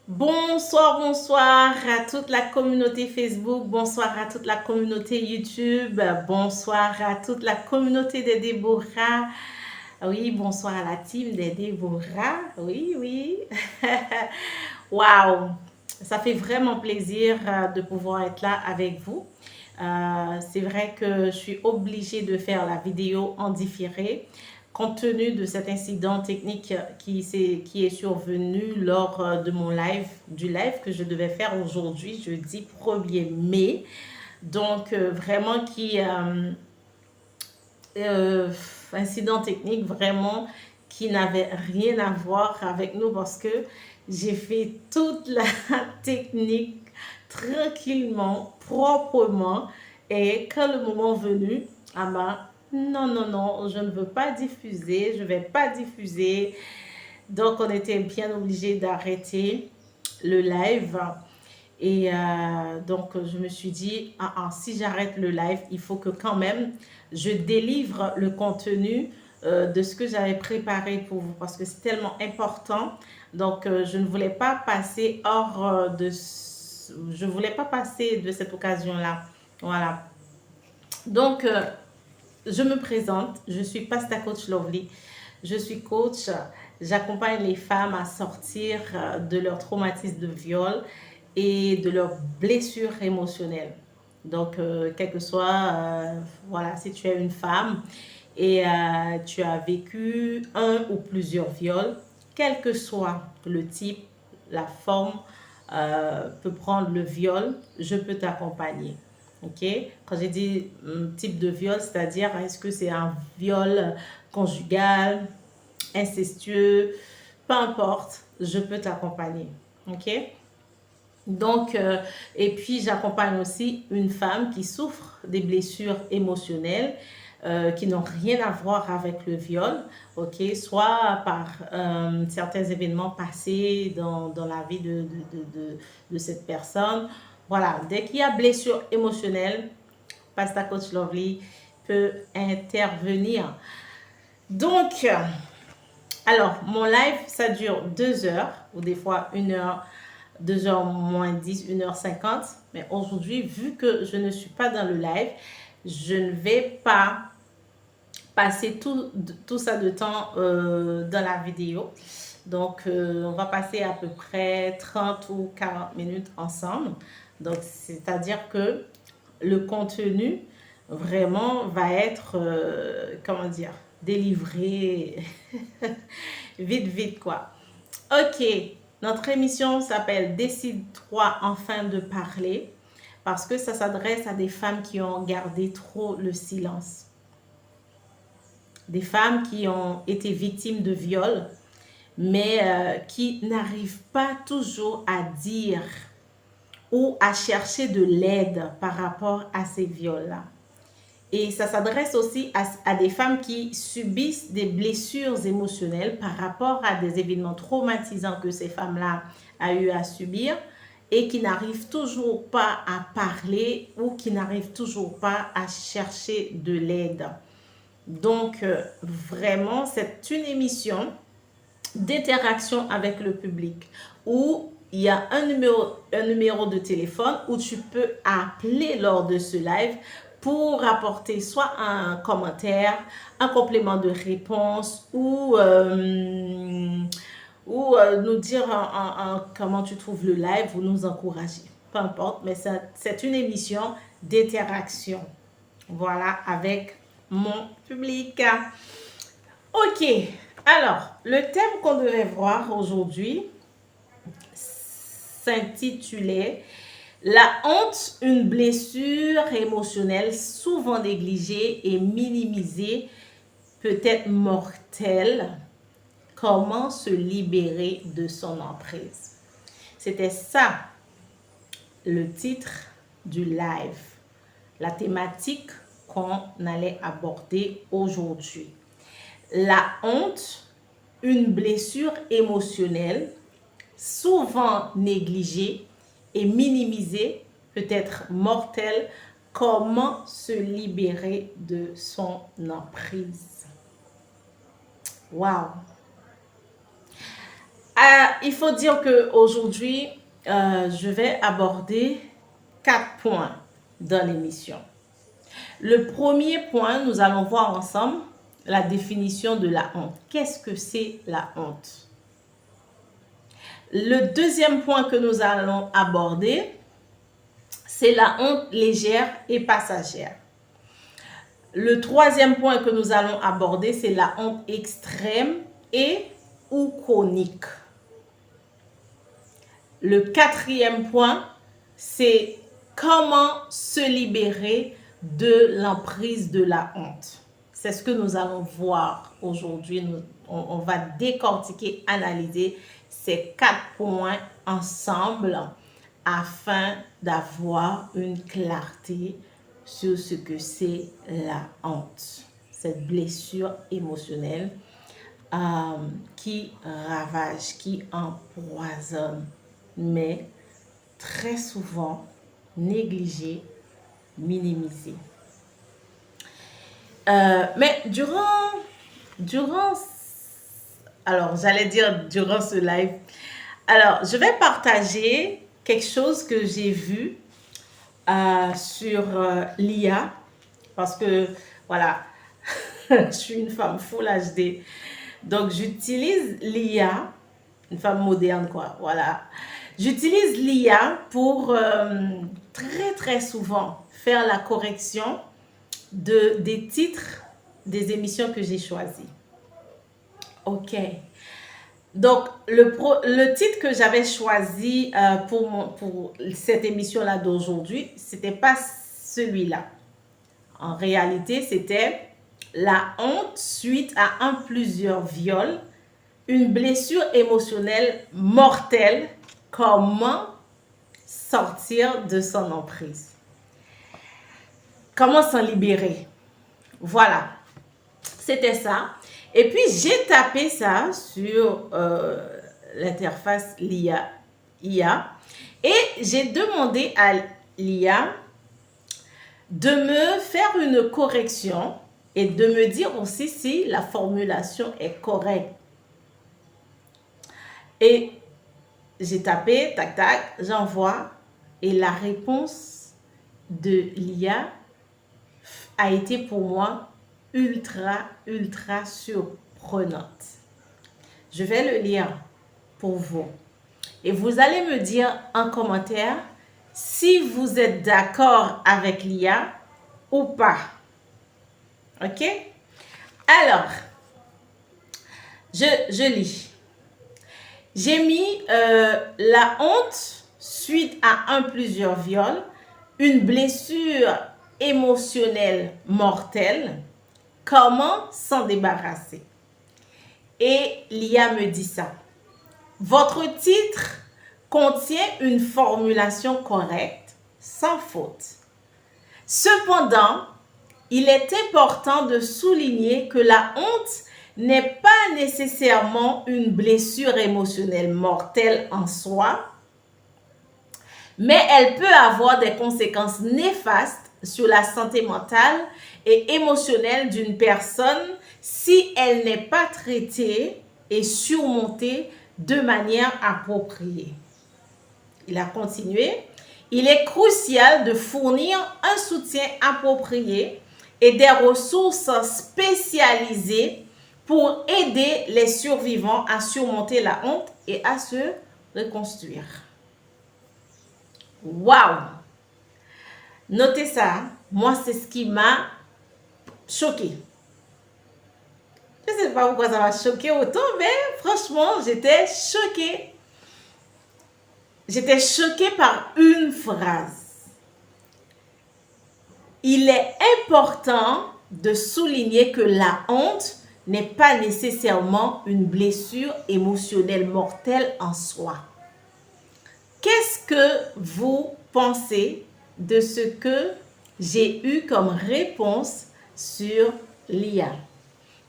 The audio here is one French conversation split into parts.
Bonsoir, bonsoir à toute la communauté Facebook, bonsoir à toute la communauté YouTube, bonsoir à toute la communauté des Déborah. Oui, bonsoir à la team des Déborah. Oui, oui. Waouh, ça fait vraiment plaisir de pouvoir être là avec vous. C'est vrai que je suis obligée de faire la vidéo en différé compte tenu de cet incident technique qui est survenu lors de mon live, du live que je devais faire aujourd'hui, jeudi 1er mai. Donc, vraiment euh, incident technique vraiment qui n'avait rien à voir avec nous parce que j'ai fait toute la technique tranquillement, proprement. Et quand le moment venu, ah ben, non, non, non, je ne veux pas diffuser, je ne vais pas diffuser. Donc, on était bien obligé d'arrêter le live. Et donc, je me suis dit, si j'arrête le live, il faut que quand même je délivre le contenu de ce que j'avais préparé pour vous parce que c'est tellement important. Donc, je ne voulais pas passer je voulais pas passer de cette occasion-là. Voilà. Donc, je me présente. Je suis Pasta Coach Lovely. Je suis coach. J'accompagne les femmes à sortir de leur traumatisme de viol et de leurs blessures émotionnelles. Donc, quel que soit, voilà, si tu es une femme et tu as vécu un ou plusieurs viols, quel que soit le type, la forme, peut prendre le viol, je peux t'accompagner. Ok? Quand j'ai dit type de viol, c'est-à-dire est-ce que c'est un viol conjugal, incestueux, peu importe, je peux t'accompagner. Ok? Donc, et puis j'accompagne aussi une femme qui souffre des blessures émotionnelles qui n'ont rien à voir avec le viol, ok, soit par certains événements passés dans la vie de cette personne. Voilà, dès qu'il y a blessure émotionnelle, Pasta Coach Lovely peut intervenir. Donc, alors, mon live, ça dure 2 heures ou des fois 1 heure, 2 heures moins 10, 1h50. Mais aujourd'hui, vu que je ne suis pas dans le live, je ne vais pas passer tout ça de temps dans la vidéo. Donc, on va passer à peu près 30 ou 40 minutes ensemble. Donc, c'est-à-dire que le contenu vraiment va être, comment dire, délivré vite, vite, quoi. Ok, notre émission s'appelle Décide-toi enfin de parler parce que ça s'adresse à des femmes qui ont gardé trop le silence. Des femmes qui ont été victimes de viols, mais qui n'arrivent pas toujours à dire ou à chercher de l'aide par rapport à ces viols-là. Et ça s'adresse aussi à des femmes qui subissent des blessures émotionnelles par rapport à des événements traumatisants que ces femmes-là ont eu à subir et qui n'arrivent toujours pas à parler ou qui n'arrivent toujours pas à chercher de l'aide. Donc, vraiment, c'est une émission d'interaction avec le public où il y a un numéro de téléphone où tu peux appeler lors de ce live pour apporter soit un commentaire, un complément de réponse ou nous dire comment tu trouves le live ou nous encourager. Peu importe, mais c'est une émission d'interaction. Voilà, avec mon public. Ok, alors, le thème qu'on devait voir aujourd'hui s'intitulait La honte, une blessure émotionnelle souvent négligée et minimisée, peut-être mortelle. Comment se libérer de son emprise? C'était ça le titre du live, la thématique qu'on allait aborder aujourd'hui. La honte, une blessure émotionnelle souvent négligée et minimisée, peut-être mortelle. Comment se libérer de son emprise? Waouh! Il faut dire qu'aujourd'hui, je vais aborder 4 points dans l'émission. Le premier point, nous allons voir ensemble la définition de la honte. Qu'est-ce que c'est la honte? Le deuxième point que nous allons aborder, c'est la honte légère et passagère. Le troisième point que nous allons aborder, c'est la honte extrême et ou chronique. Le quatrième point, c'est comment se libérer de l'emprise de la honte. C'est ce que nous allons voir aujourd'hui. On va décortiquer, analyser ces 4 points ensemble afin d'avoir une clarté sur ce que c'est la honte, cette blessure émotionnelle qui ravage, qui empoisonne, mais très souvent négligée, minimisée. Mais alors j'allais dire durant ce live, alors je vais partager quelque chose que j'ai vu sur l'IA, parce que voilà, je suis une femme full HD, donc j'utilise l'IA, une femme moderne quoi, voilà. J'utilise l'IA pour très souvent faire la correction des titres des émissions que j'ai choisies. Ok. Donc, le titre que j'avais choisi pour cette émission-là d'aujourd'hui, c'était pas celui-là. En réalité, c'était la honte suite à un plusieurs viols, une blessure émotionnelle mortelle, comment sortir de son emprise. Comment s'en libérer. Voilà, c'était ça. Et puis, j'ai tapé ça sur l'interface IA. Et j'ai demandé à l'IA de me faire une correction et de me dire aussi si la formulation est correcte. Et j'ai tapé, tac, tac, j'envoie. Et la réponse de l'IA a été pour moi ultra surprenante. Je vais le lire pour vous. Et vous allez me dire en commentaire si vous êtes d'accord avec l'IA ou pas. Ok? Alors, je lis. J'ai mis la honte suite à plusieurs viols, une blessure émotionnelle mortelle, comment s'en débarrasser? Et l'IA me dit ça. Votre titre contient une formulation correcte, sans faute. Cependant, il est important de souligner que la honte n'est pas nécessairement une blessure émotionnelle mortelle en soi, mais elle peut avoir des conséquences néfastes sur la santé mentale et émotionnelle d'une personne si elle n'est pas traitée et surmontée de manière appropriée. Il a continué. Il est crucial de fournir un soutien approprié et des ressources spécialisées pour aider les survivants à surmonter la honte et à se reconstruire. Waouh! Notez ça, moi c'est ce qui m'a choqué. Je ne sais pas pourquoi ça m'a choqué autant, mais franchement, j'étais choquée. J'étais choquée par une phrase. Il est important de souligner que la honte n'est pas nécessairement une blessure émotionnelle mortelle en soi. Qu'est-ce que vous pensez de ce que j'ai eu comme réponse sur l'IA?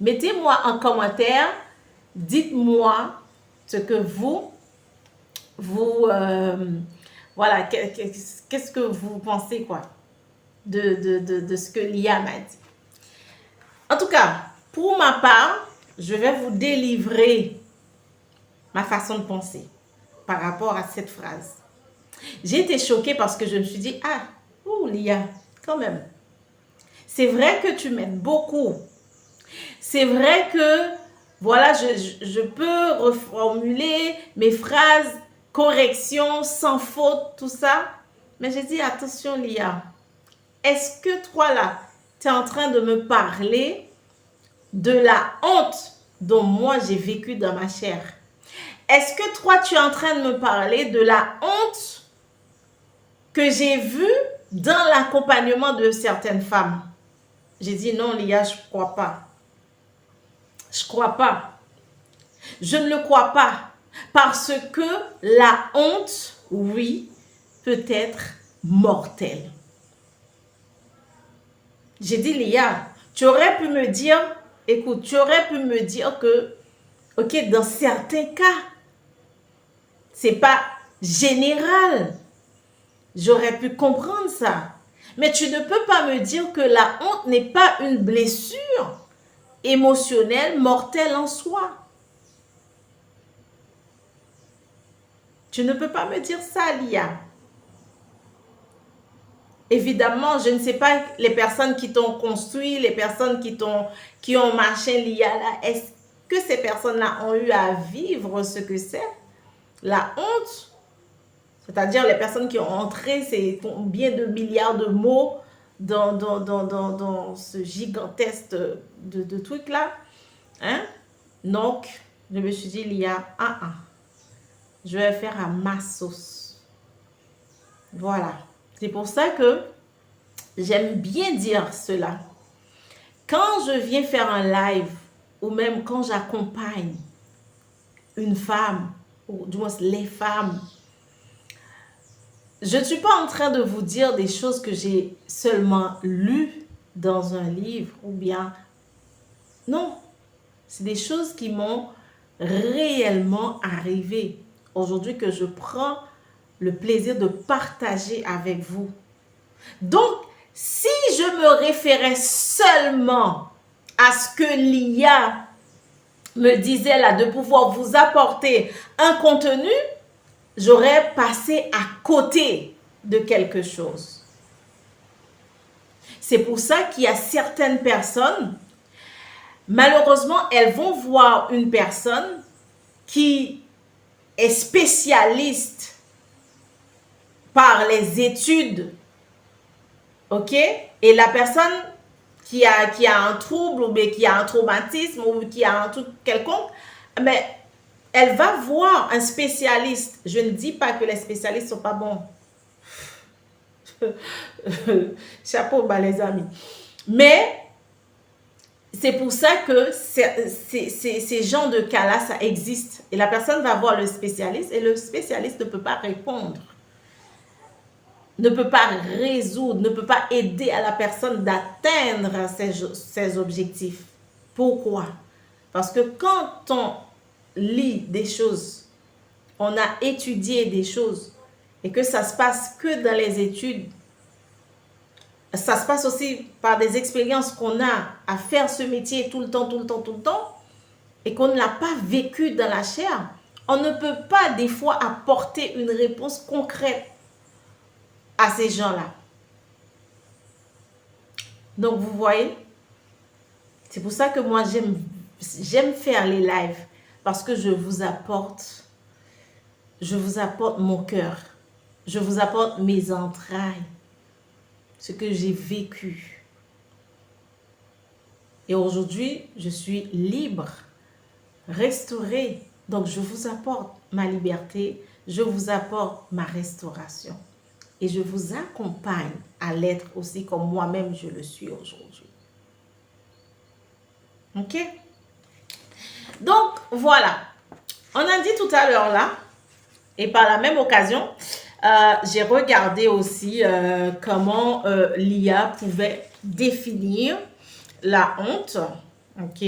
Mettez-moi en commentaire, dites-moi ce que voilà, qu'est-ce que vous pensez quoi de ce que l'IA m'a dit. En tout cas, pour ma part, je vais vous délivrer ma façon de penser par rapport à cette phrase. J'ai été choquée parce que je me suis dit, ah, oh Lia, quand même. C'est vrai que tu m'aides beaucoup. C'est vrai que, voilà, je peux reformuler mes phrases, correction, sans faute, tout ça. Mais j'ai dit, attention Lia, est-ce que toi là, tu es en train de me parler de la honte dont moi j'ai vécu dans ma chair? Est-ce que toi tu es en train de me parler de la honte que j'ai vue dans l'accompagnement de certaines femmes? J'ai dit non Lia, je ne crois pas. Je ne crois pas. Je ne le crois pas. Parce que la honte, oui, peut être mortelle. J'ai dit, Lia, tu aurais pu me dire, écoute, tu aurais pu me dire que, ok, dans certains cas, c'est pas général. J'aurais pu comprendre ça. Mais tu ne peux pas me dire que la honte n'est pas une blessure émotionnelle mortelle en soi. Tu ne peux pas me dire ça, Lia. Évidemment, je ne sais pas les personnes qui t'ont construit, les personnes qui ont marché Lia là. Est-ce que ces personnes-là ont eu à vivre ce que c'est la honte? C'est-à-dire les personnes qui ont entré ces combien de milliards de mots dans ce gigantesque de trucs-là. Hein? Donc, je me suis dit, Lia, je vais faire à ma sauce. Voilà. C'est pour ça que j'aime bien dire cela. Quand je viens faire un live, ou même quand j'accompagne une femme, ou du moins les femmes, je ne suis pas en train de vous dire des choses que j'ai seulement lues dans un livre, ou bien... Non, c'est des choses qui m'ont réellement arrivé. Aujourd'hui que je prends le plaisir de partager avec vous. Donc, si je me référais seulement à ce que l'IA me disait là, de pouvoir vous apporter un contenu, j'aurais passé à côté de quelque chose. C'est pour ça qu'il y a certaines personnes, malheureusement, elles vont voir une personne qui est spécialiste par les études, ok? Et la personne qui a un trouble ou bien qui a un traumatisme ou qui a un truc quelconque, mais elle va voir un spécialiste. Je ne dis pas que les spécialistes ne sont pas bons. Chapeau bas les amis. Mais c'est pour ça que ces genres de cas-là, ça existe. Et la personne va voir le spécialiste et le spécialiste ne peut pas répondre, ne peut pas résoudre, ne peut pas aider à la personne d'atteindre ses objectifs. Pourquoi? Parce que quand on lit des choses, on a étudié des choses et que ça se passe que dans les études, ça se passe aussi par des expériences qu'on a à faire ce métier tout le temps, et qu'on ne l'a pas vécu dans la chair, on ne peut pas des fois apporter une réponse concrète à ces gens-là. Donc, vous voyez, c'est pour ça que moi, j'aime faire les lives, parce que je vous apporte mon cœur, je vous apporte mes entrailles, ce que j'ai vécu. Et aujourd'hui, je suis libre, restaurée. Donc, je vous apporte ma liberté, je vous apporte ma restauration. Et je vous accompagne à l'être aussi comme moi-même je le suis aujourd'hui. Ok? Donc, voilà. On a dit tout à l'heure là, et par la même occasion, j'ai regardé aussi comment l'IA pouvait définir la honte. Ok?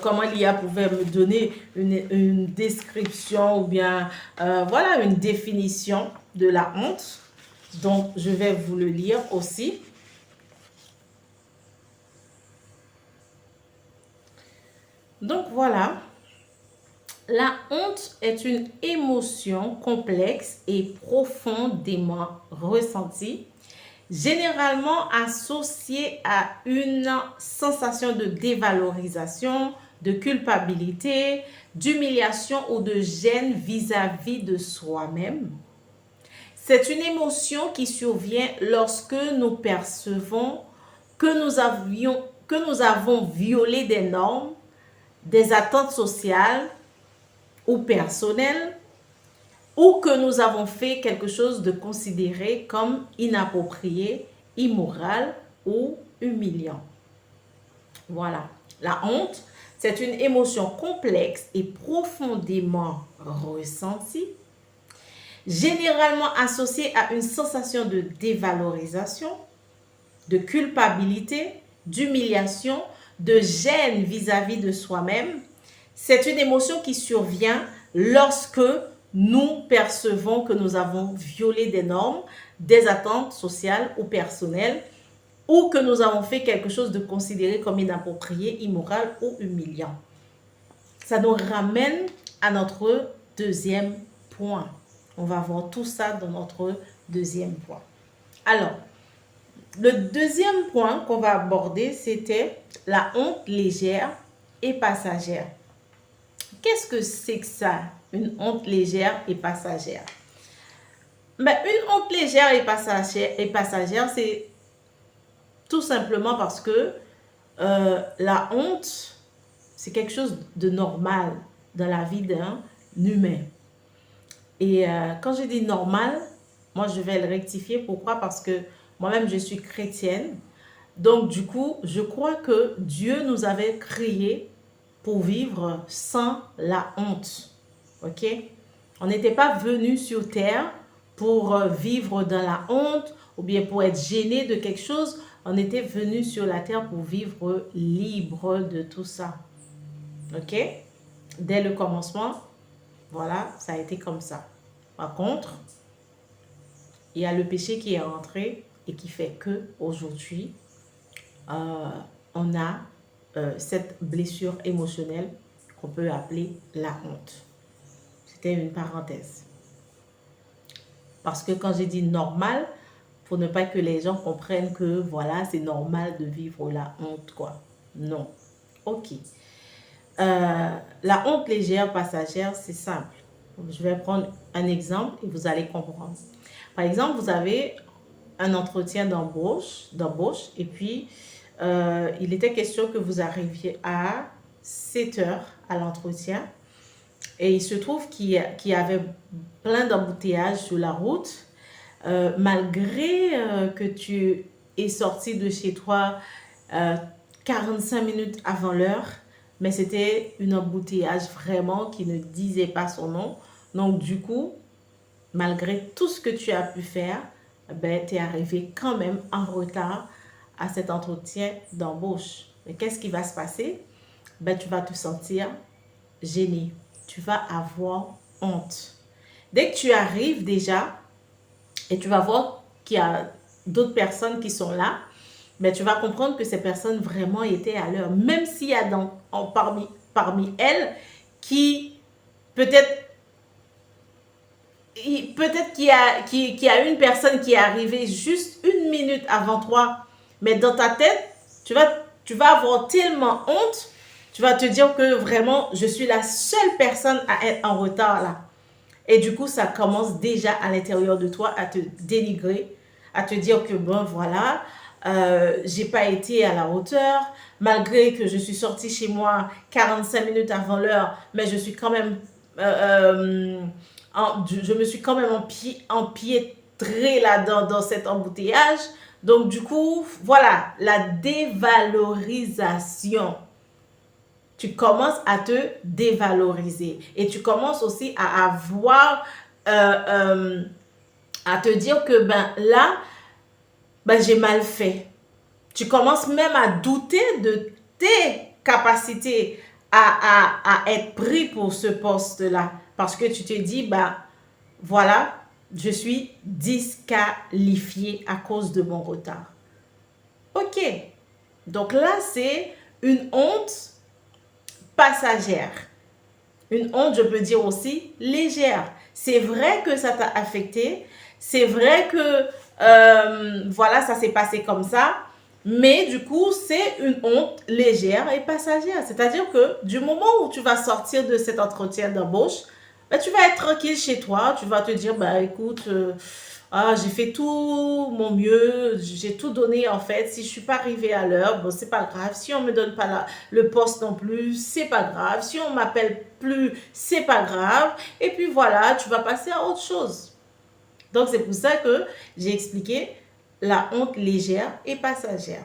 Comment l'IA pouvait me donner une description ou bien voilà, une définition de la honte. Donc, je vais vous le lire aussi. Donc, voilà. La honte est une émotion complexe et profondément ressentie, généralement associée à une sensation de dévalorisation, de culpabilité, d'humiliation ou de gêne vis-à-vis de soi-même. C'est une émotion qui survient lorsque nous percevons que nous avons violé des normes, des attentes sociales ou personnelles, ou que nous avons fait quelque chose de considéré comme inapproprié, immoral ou humiliant. Voilà. La honte, c'est une émotion complexe et profondément ressentie, généralement associée à une sensation de dévalorisation, de culpabilité, d'humiliation, de gêne vis-à-vis de soi-même. C'est une émotion qui survient lorsque nous percevons que nous avons violé des normes, des attentes sociales ou personnelles, ou que nous avons fait quelque chose de considéré comme inapproprié, immoral ou humiliant. Ça nous ramène à notre deuxième point. On va voir tout ça dans notre deuxième point. Alors, le deuxième point qu'on va aborder, c'était la honte légère et passagère. Qu'est-ce que c'est que ça, une honte légère et passagère? Mais une honte légère et passagère, c'est tout simplement parce que la honte, c'est quelque chose de normal dans la vie d'un humain. Et quand je dis normal, moi je vais le rectifier. Pourquoi? Parce que moi-même je suis chrétienne. Donc du coup, je crois que Dieu nous avait créés pour vivre sans la honte. Ok? On n'était pas venu sur terre pour vivre dans la honte ou bien pour être gêné de quelque chose. On était venu sur la terre pour vivre libre de tout ça. Ok? Dès le commencement, voilà, ça a été comme ça. Par contre, il y a le péché qui est entré et qui fait que aujourd'hui, on a cette blessure émotionnelle qu'on peut appeler la honte. C'était une parenthèse. Parce que quand j'ai dit normal, pour ne pas que les gens comprennent que voilà, c'est normal de vivre la honte, quoi. Non. Ok. La honte légère passagère, c'est simple. Je vais prendre un exemple et vous allez comprendre. Par exemple, vous avez un entretien d'embauche et puis il était question que vous arriviez à 7 heures à l'entretien et il se trouve qu'il y avait plein d'embouteillages sur la route. Malgré que tu es sorti de chez toi 45 minutes avant l'heure, mais c'était un embouteillage vraiment qui ne disait pas son nom. Donc du coup, malgré tout ce que tu as pu faire, ben, tu es arrivé quand même en retard à cet entretien d'embauche. Mais qu'est-ce qui va se passer? Ben, tu vas te sentir gêné. Tu vas avoir honte. Dès que tu arrives déjà, et tu vas voir qu'il y a d'autres personnes qui sont là, mais tu vas comprendre que ces personnes vraiment étaient à l'heure. Même s'il y a parmi elles qui peut-être qu'il y a une personne qui est arrivée juste 1 minute avant toi, mais dans ta tête, tu vas avoir tellement honte, tu vas te dire que vraiment, je suis la seule personne à être en retard là. Et du coup, ça commence déjà à l'intérieur de toi à te dénigrer, à te dire que bon, voilà, j'ai pas été à la hauteur, malgré que je suis sortie chez moi 45 minutes avant l'heure, mais je suis quand même, je me suis quand même empiétrée là dans cet embouteillage. Donc du coup, voilà, la dévalorisation. Tu commences à te dévaloriser et tu commences aussi à avoir, à te dire que ben là, ben, j'ai mal fait. Tu commences même à douter de tes capacités à être pris pour ce poste-là parce que tu te dis, ben voilà, je suis disqualifié à cause de mon retard. Ok, donc là, c'est une honte passagère. Une honte, je peux dire aussi légère. C'est vrai que ça t'a affecté. C'est vrai que, voilà, ça s'est passé comme ça. Mais du coup, c'est une honte légère et passagère. C'est-à-dire que du moment où tu vas sortir de cet entretien d'embauche, ben, tu vas être tranquille chez toi. Tu vas te dire, bah, écoute, j'ai fait tout mon mieux. J'ai tout donné en fait. Si je suis pas arrivée à l'heure, bon, c'est pas grave. Si on me donne pas le poste non plus, c'est pas grave. Si on m'appelle plus, c'est pas grave. Et puis voilà, tu vas passer à autre chose. Donc, c'est pour ça que j'ai expliqué la honte légère et passagère.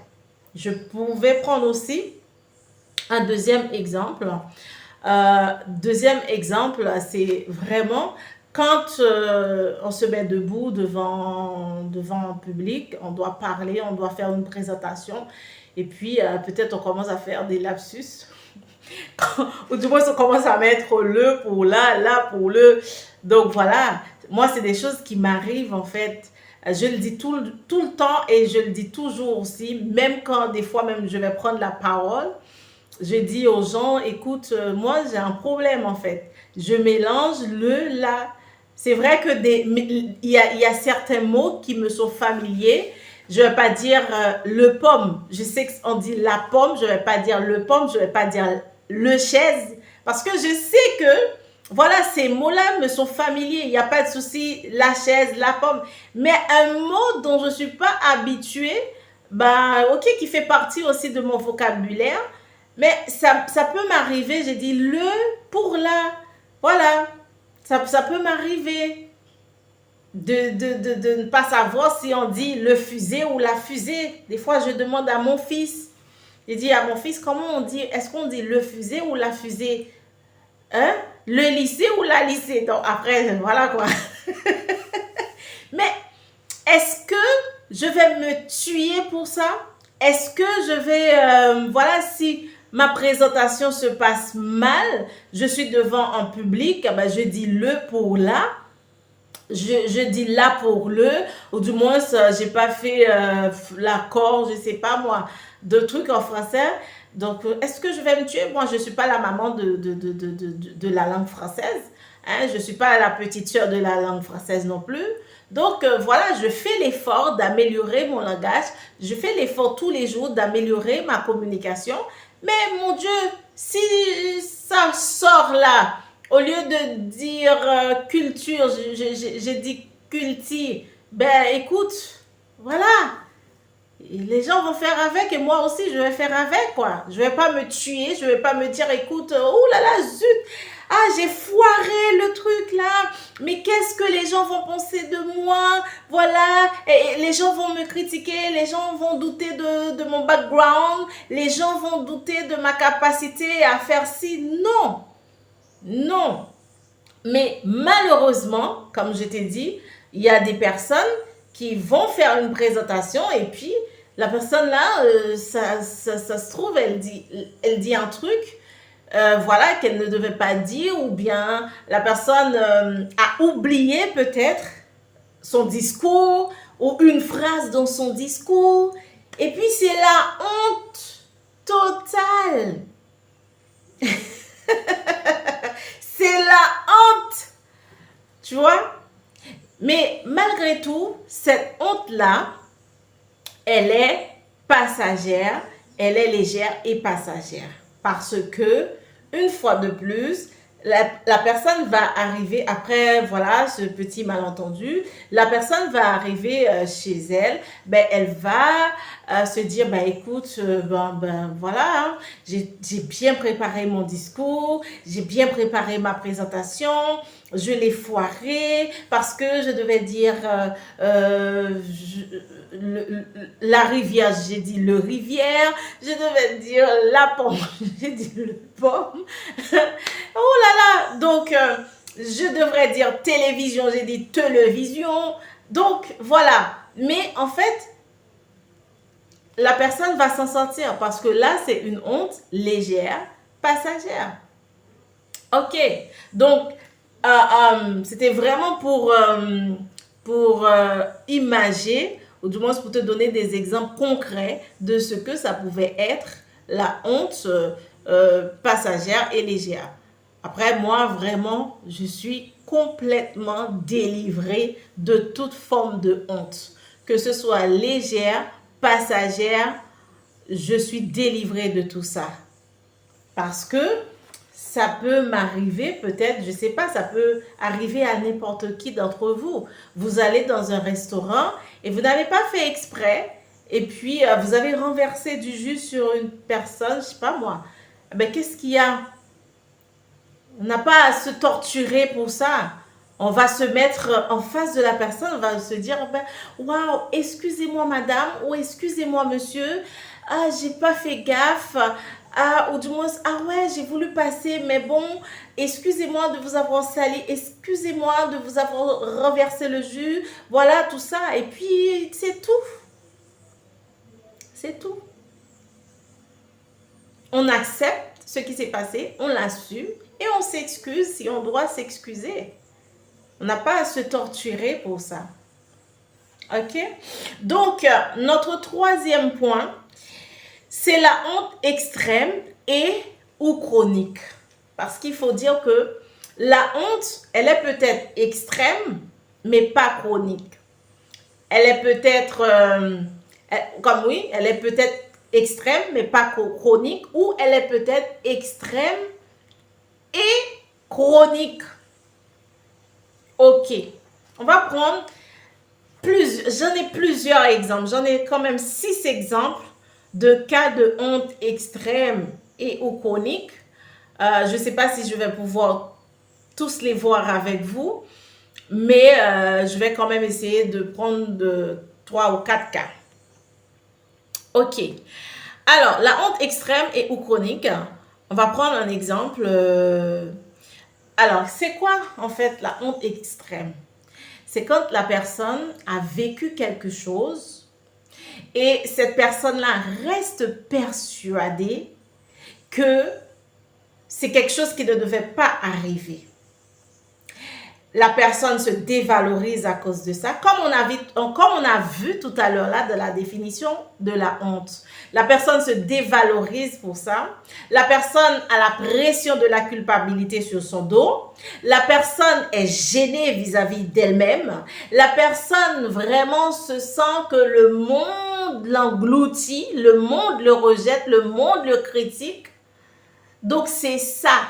Je pouvais prendre aussi un deuxième exemple. Deuxième exemple, c'est vraiment quand on se met debout devant un public, on doit parler, on doit faire une présentation, et puis peut-être on commence à faire des lapsus, ou du moins on commence à mettre le pour là pour le. Donc voilà, moi c'est des choses qui m'arrivent en fait. Je le dis tout le temps et je le dis toujours aussi, même quand des fois même je vais prendre la parole, je dis aux gens, écoute, moi j'ai un problème en fait. Je mélange le, la. C'est vrai que il y a certains mots qui me sont familiers. Je ne vais pas dire le pomme. Je sais qu'on dit la pomme, je ne vais pas dire le pomme, je ne vais pas dire le chaise. Parce que je sais que, voilà, ces mots-là me sont familiers. Il n'y a pas de souci, la chaise, la pomme. Mais un mot dont je ne suis pas habituée, bah, ok, qui fait partie aussi de mon vocabulaire, mais ça peut m'arriver, j'ai dit le pour la. Voilà, ça peut m'arriver de ne pas savoir si on dit le fusée ou la fusée. Des fois, je demande à mon fils. J'ai dit à mon fils, comment on dit, est-ce qu'on dit le fusée ou la fusée? Hein? Le lycée ou la lycée? Donc après, voilà quoi. Mais est-ce que je vais me tuer pour ça? Est-ce que je vais, voilà, si ma présentation se passe mal, je suis devant un public, ben je dis le pour là, je dis là pour le, ou du moins, j'ai pas fait l'accord, je sais pas moi, de trucs en français. Donc, est-ce que je vais me tuer? Moi, je suis pas la maman de la langue française. Hein, je suis pas la petite sœur de la langue française non plus. Donc, voilà, je fais l'effort d'améliorer mon langage. Je fais l'effort tous les jours d'améliorer ma communication. Mais mon Dieu, si ça sort là, au lieu de dire culture, j'ai dit culti. Ben écoute, voilà. Les gens vont faire avec et moi aussi je vais faire avec quoi. Je vais pas me tuer, je vais pas me dire écoute, oh là là, zut. Ah, j'ai foiré le truc là. Mais qu'est-ce que les gens vont penser de moi? Voilà. Et les gens vont me critiquer. Les gens vont douter de mon background. Les gens vont douter de ma capacité à faire ci. Non. Non. Mais malheureusement, comme je t'ai dit, il y a des personnes qui vont faire une présentation et puis la personne là, ça se trouve, elle dit un truc, voilà, qu'elle ne devait pas dire, ou bien la personne a oublié peut-être son discours ou une phrase dans son discours. Et puis c'est la honte totale. C'est la honte. Tu vois? Mais malgré tout, cette honte-là, elle est passagère, elle est légère et passagère. Parce que, une fois de plus, la personne va arriver, après voilà ce petit malentendu, la personne va arriver chez elle, ben, elle va se dire, ben écoute, ben voilà, hein, j'ai bien préparé mon discours, j'ai bien préparé ma présentation, je l'ai foiré parce que je devais dire la rivière, j'ai dit le rivière, je devais dire la pomme, j'ai dit le pomme. Oh là là, donc je devrais dire télévision, j'ai dit télévision. Donc voilà, mais en fait, la personne va s'en sortir parce que là, c'est une honte légère, passagère. Ok, donc c'était vraiment pour imager, ou du moins pour te donner des exemples concrets de ce que ça pouvait être la honte passagère et légère. Après, moi, vraiment, je suis complètement délivrée de toute forme de honte. Que ce soit légère, passagère, je suis délivrée de tout ça. Parce que ça peut m'arriver peut-être, je ne sais pas, ça peut arriver à n'importe qui d'entre vous. Vous allez dans un restaurant et vous n'avez pas fait exprès et puis vous avez renversé du jus sur une personne, je ne sais pas moi. Ben, qu'est-ce qu'il y a? On n'a pas à se torturer pour ça. On va se mettre en face de la personne, on va se dire, ben, waouh, excusez-moi madame ou excusez-moi monsieur, ah, j'ai pas fait gaffe, ah, ou du moins, ah ouais, j'ai voulu passer, mais bon, excusez-moi de vous avoir sali, excusez-moi de vous avoir renversé le jus, voilà, tout ça, et puis c'est tout, c'est tout. On accepte ce qui s'est passé, on l'assume et on s'excuse si on doit s'excuser. On n'a pas à se torturer pour ça. OK? Donc, notre troisième point, c'est la honte extrême et ou chronique. Parce qu'il faut dire que la honte, elle est peut-être extrême, mais pas chronique. Elle est peut-être, comme oui, elle est peut-être extrême, mais pas chronique, ou elle est peut-être extrême et chronique. Ok, on va prendre j'en ai plusieurs exemples, j'en ai quand même 6 exemples de cas de honte extrême et ou chronique. Je ne sais pas si je vais pouvoir tous les voir avec vous, mais je vais quand même essayer de prendre 3 ou 4 cas. Ok, alors la honte extrême et ou chronique, on va prendre un exemple. Alors, c'est quoi en fait la honte extrême? C'est quand la personne a vécu quelque chose et cette personne-là reste persuadée que c'est quelque chose qui ne devait pas arriver. La personne se dévalorise à cause de ça, comme on a vu tout à l'heure là de la définition de la honte. La personne se dévalorise pour ça. La personne a la pression de la culpabilité sur son dos. La personne est gênée vis-à-vis d'elle-même. La personne vraiment se sent que le monde l'engloutit, le monde le rejette, le monde le critique. Donc c'est ça,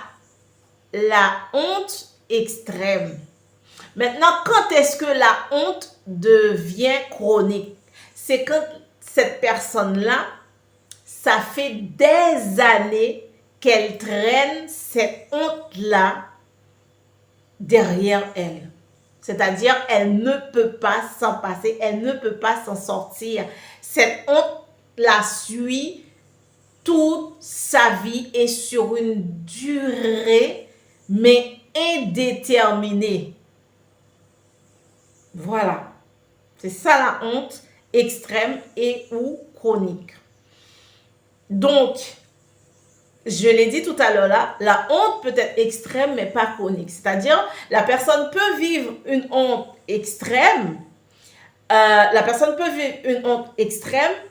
la honte extrême. Maintenant, quand est-ce que la honte devient chronique? C'est quand cette personne-là, ça fait des années qu'elle traîne cette honte-là derrière elle. C'est-à-dire, elle ne peut pas s'en passer, elle ne peut pas s'en sortir. Cette honte la suit toute sa vie et sur une durée, mais indéterminée. Voilà, c'est ça la honte extrême et ou chronique. Donc, je l'ai dit tout à l'heure là, la honte peut être extrême mais pas chronique. C'est-à-dire, la personne peut vivre une honte extrême,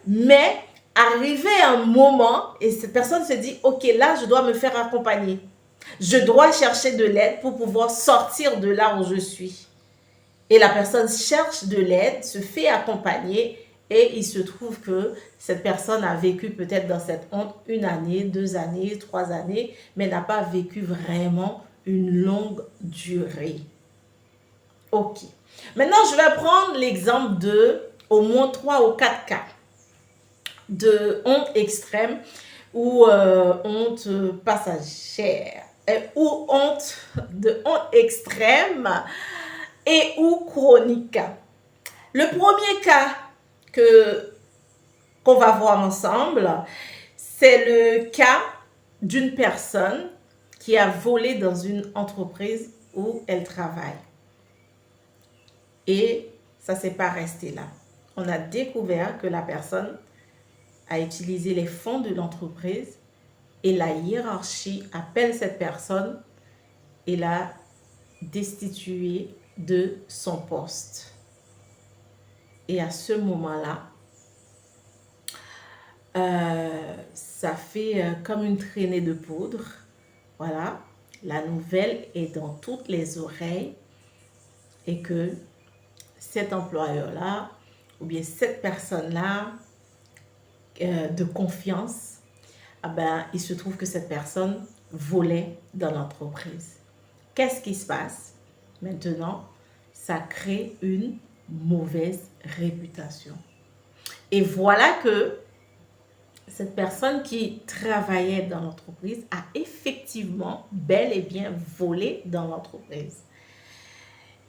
mais arriver à un moment et cette personne se dit, ok, là, je dois me faire accompagner. Je dois chercher de l'aide pour pouvoir sortir de là où je suis. Et la personne cherche de l'aide, se fait accompagner et il se trouve que cette personne a vécu peut-être dans cette honte 1 année, 2 années, 3 années, mais n'a pas vécu vraiment une longue durée. Ok. Maintenant, je vais prendre l'exemple de au moins 3 ou 4 cas de honte extrême ou honte passagère ou honte extrême et ou chronique. Le premier cas qu'on va voir ensemble, c'est le cas d'une personne qui a volé dans une entreprise où elle travaille. Et ça ne s'est pas resté là. On a découvert que la personne a utilisé les fonds de l'entreprise et la hiérarchie appelle cette personne et l'a destituée de son poste. Et à ce moment-là, ça fait comme une traînée de poudre. Voilà. la nouvelle est dans toutes les oreilles et que cet employeur-là ou bien cette personne-là de confiance, ah ben, il se trouve que cette personne volait dans l'entreprise. Qu'est-ce qui se passe? Maintenant, ça crée une mauvaise réputation. Et voilà que cette personne qui travaillait dans l'entreprise a effectivement bel et bien volé dans l'entreprise.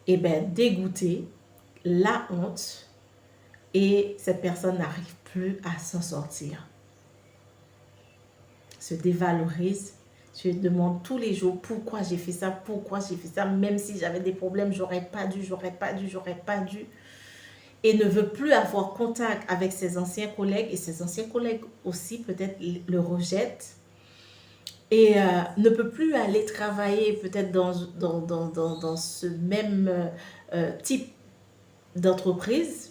Et bien, dégoûté, la honte, et cette personne n'arrive plus à s'en sortir. Se dévalorise, se demande tous les jours pourquoi j'ai fait ça, même si j'avais des problèmes, j'aurais pas dû. Et ne veut plus avoir contact avec ses anciens collègues, et ses anciens collègues aussi peut-être le rejettent. Et ne peut plus aller travailler peut-être dans ce même type d'entreprise.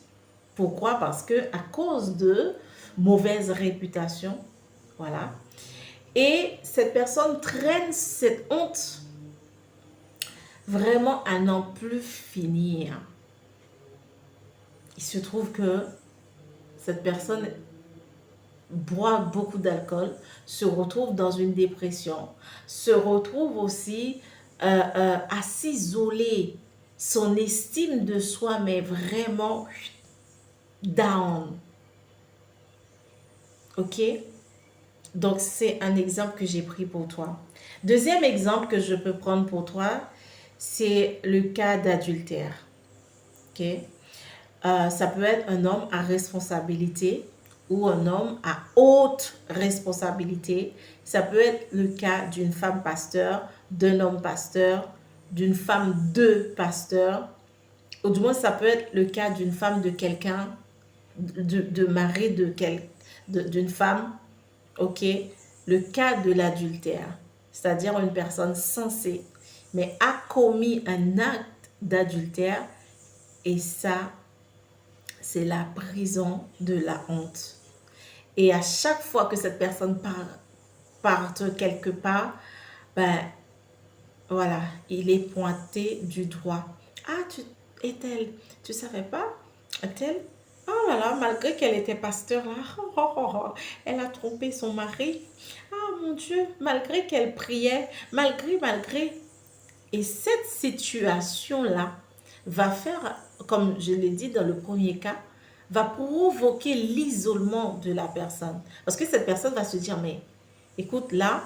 Pourquoi? Parce que à cause de mauvaise réputation, voilà. Et cette personne traîne cette honte vraiment à n'en plus finir. Il se trouve que cette personne boit beaucoup d'alcool, se retrouve dans une dépression, se retrouve aussi à s'isoler. Son estime de soi, mais vraiment down. Ok? Donc, c'est un exemple que j'ai pris pour toi. Deuxième exemple que je peux prendre pour toi, c'est le cas d'adultère. Ok? Ça peut être un homme à responsabilité ou un homme à haute responsabilité. Ça peut être le cas d'une femme pasteur, d'un homme pasteur, d'une femme de pasteur. Ou du moins, ça peut être le cas d'une femme de quelqu'un, de mari d'une femme. Ok, le cas de l'adultère, c'est-à-dire une personne censée, mais a commis un acte d'adultère, et ça, c'est la prison de la honte. Et à chaque fois que cette personne part quelque part, ben voilà, il est pointé du doigt. Ah, tu savais pas? Est-elle? Oh là là, malgré qu'elle était pasteur là, elle a trompé son mari. Ah mon Dieu, malgré qu'elle priait, malgré. Et cette situation-là va faire, comme je l'ai dit dans le premier cas, va provoquer l'isolement de la personne. Parce que cette personne va se dire, mais écoute, là,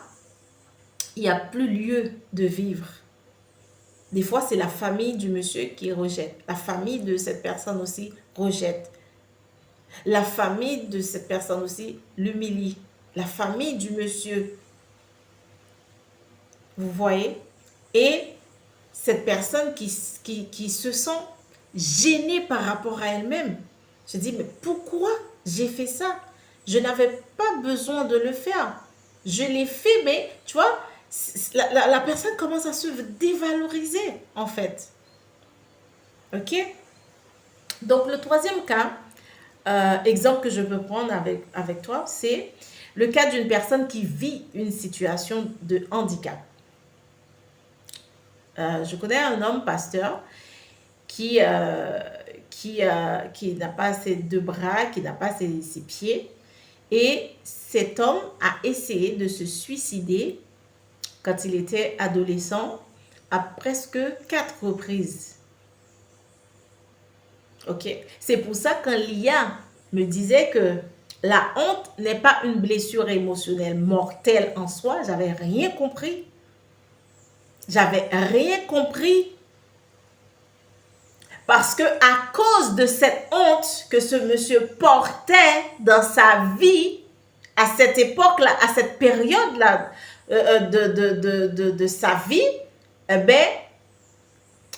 il n'y a plus lieu de vivre. Des fois, c'est la famille du monsieur qui rejette. La famille de cette personne aussi rejette. La famille de cette personne aussi l'humilie. La famille du monsieur. Vous voyez? Et cette personne qui se sent gênée par rapport à elle-même. Se dit, mais pourquoi j'ai fait ça? Je n'avais pas besoin de le faire. Je l'ai fait, mais tu vois, la personne commence à se dévaloriser, en fait. Ok? Donc, le troisième cas, exemple que je peux prendre avec toi, c'est le cas d'une personne qui vit une situation de handicap. Je connais un homme pasteur qui n'a pas ses deux bras, qui n'a pas ses pieds. Et cet homme a essayé de se suicider quand il était adolescent à presque 4 reprises. Ok? C'est pour ça qu'un Lia me disait que la honte n'est pas une blessure émotionnelle mortelle en soi. J'avais rien compris. Parce que à cause de cette honte que ce monsieur portait dans sa vie, à cette époque-là, à cette période-là de sa vie, eh ben,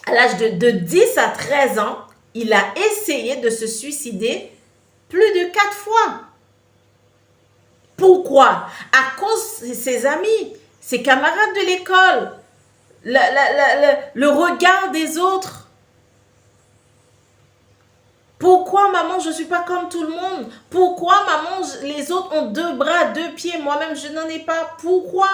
à l'âge de 10 à 13 ans, il a essayé de se suicider plus de 4 fois. Pourquoi? À cause de ses amis, ses camarades de l'école, le regard des autres. Pourquoi, maman, je ne suis pas comme tout le monde? Pourquoi, maman, les autres ont 2 bras, 2 pieds, moi-même, je n'en ai pas? Pourquoi?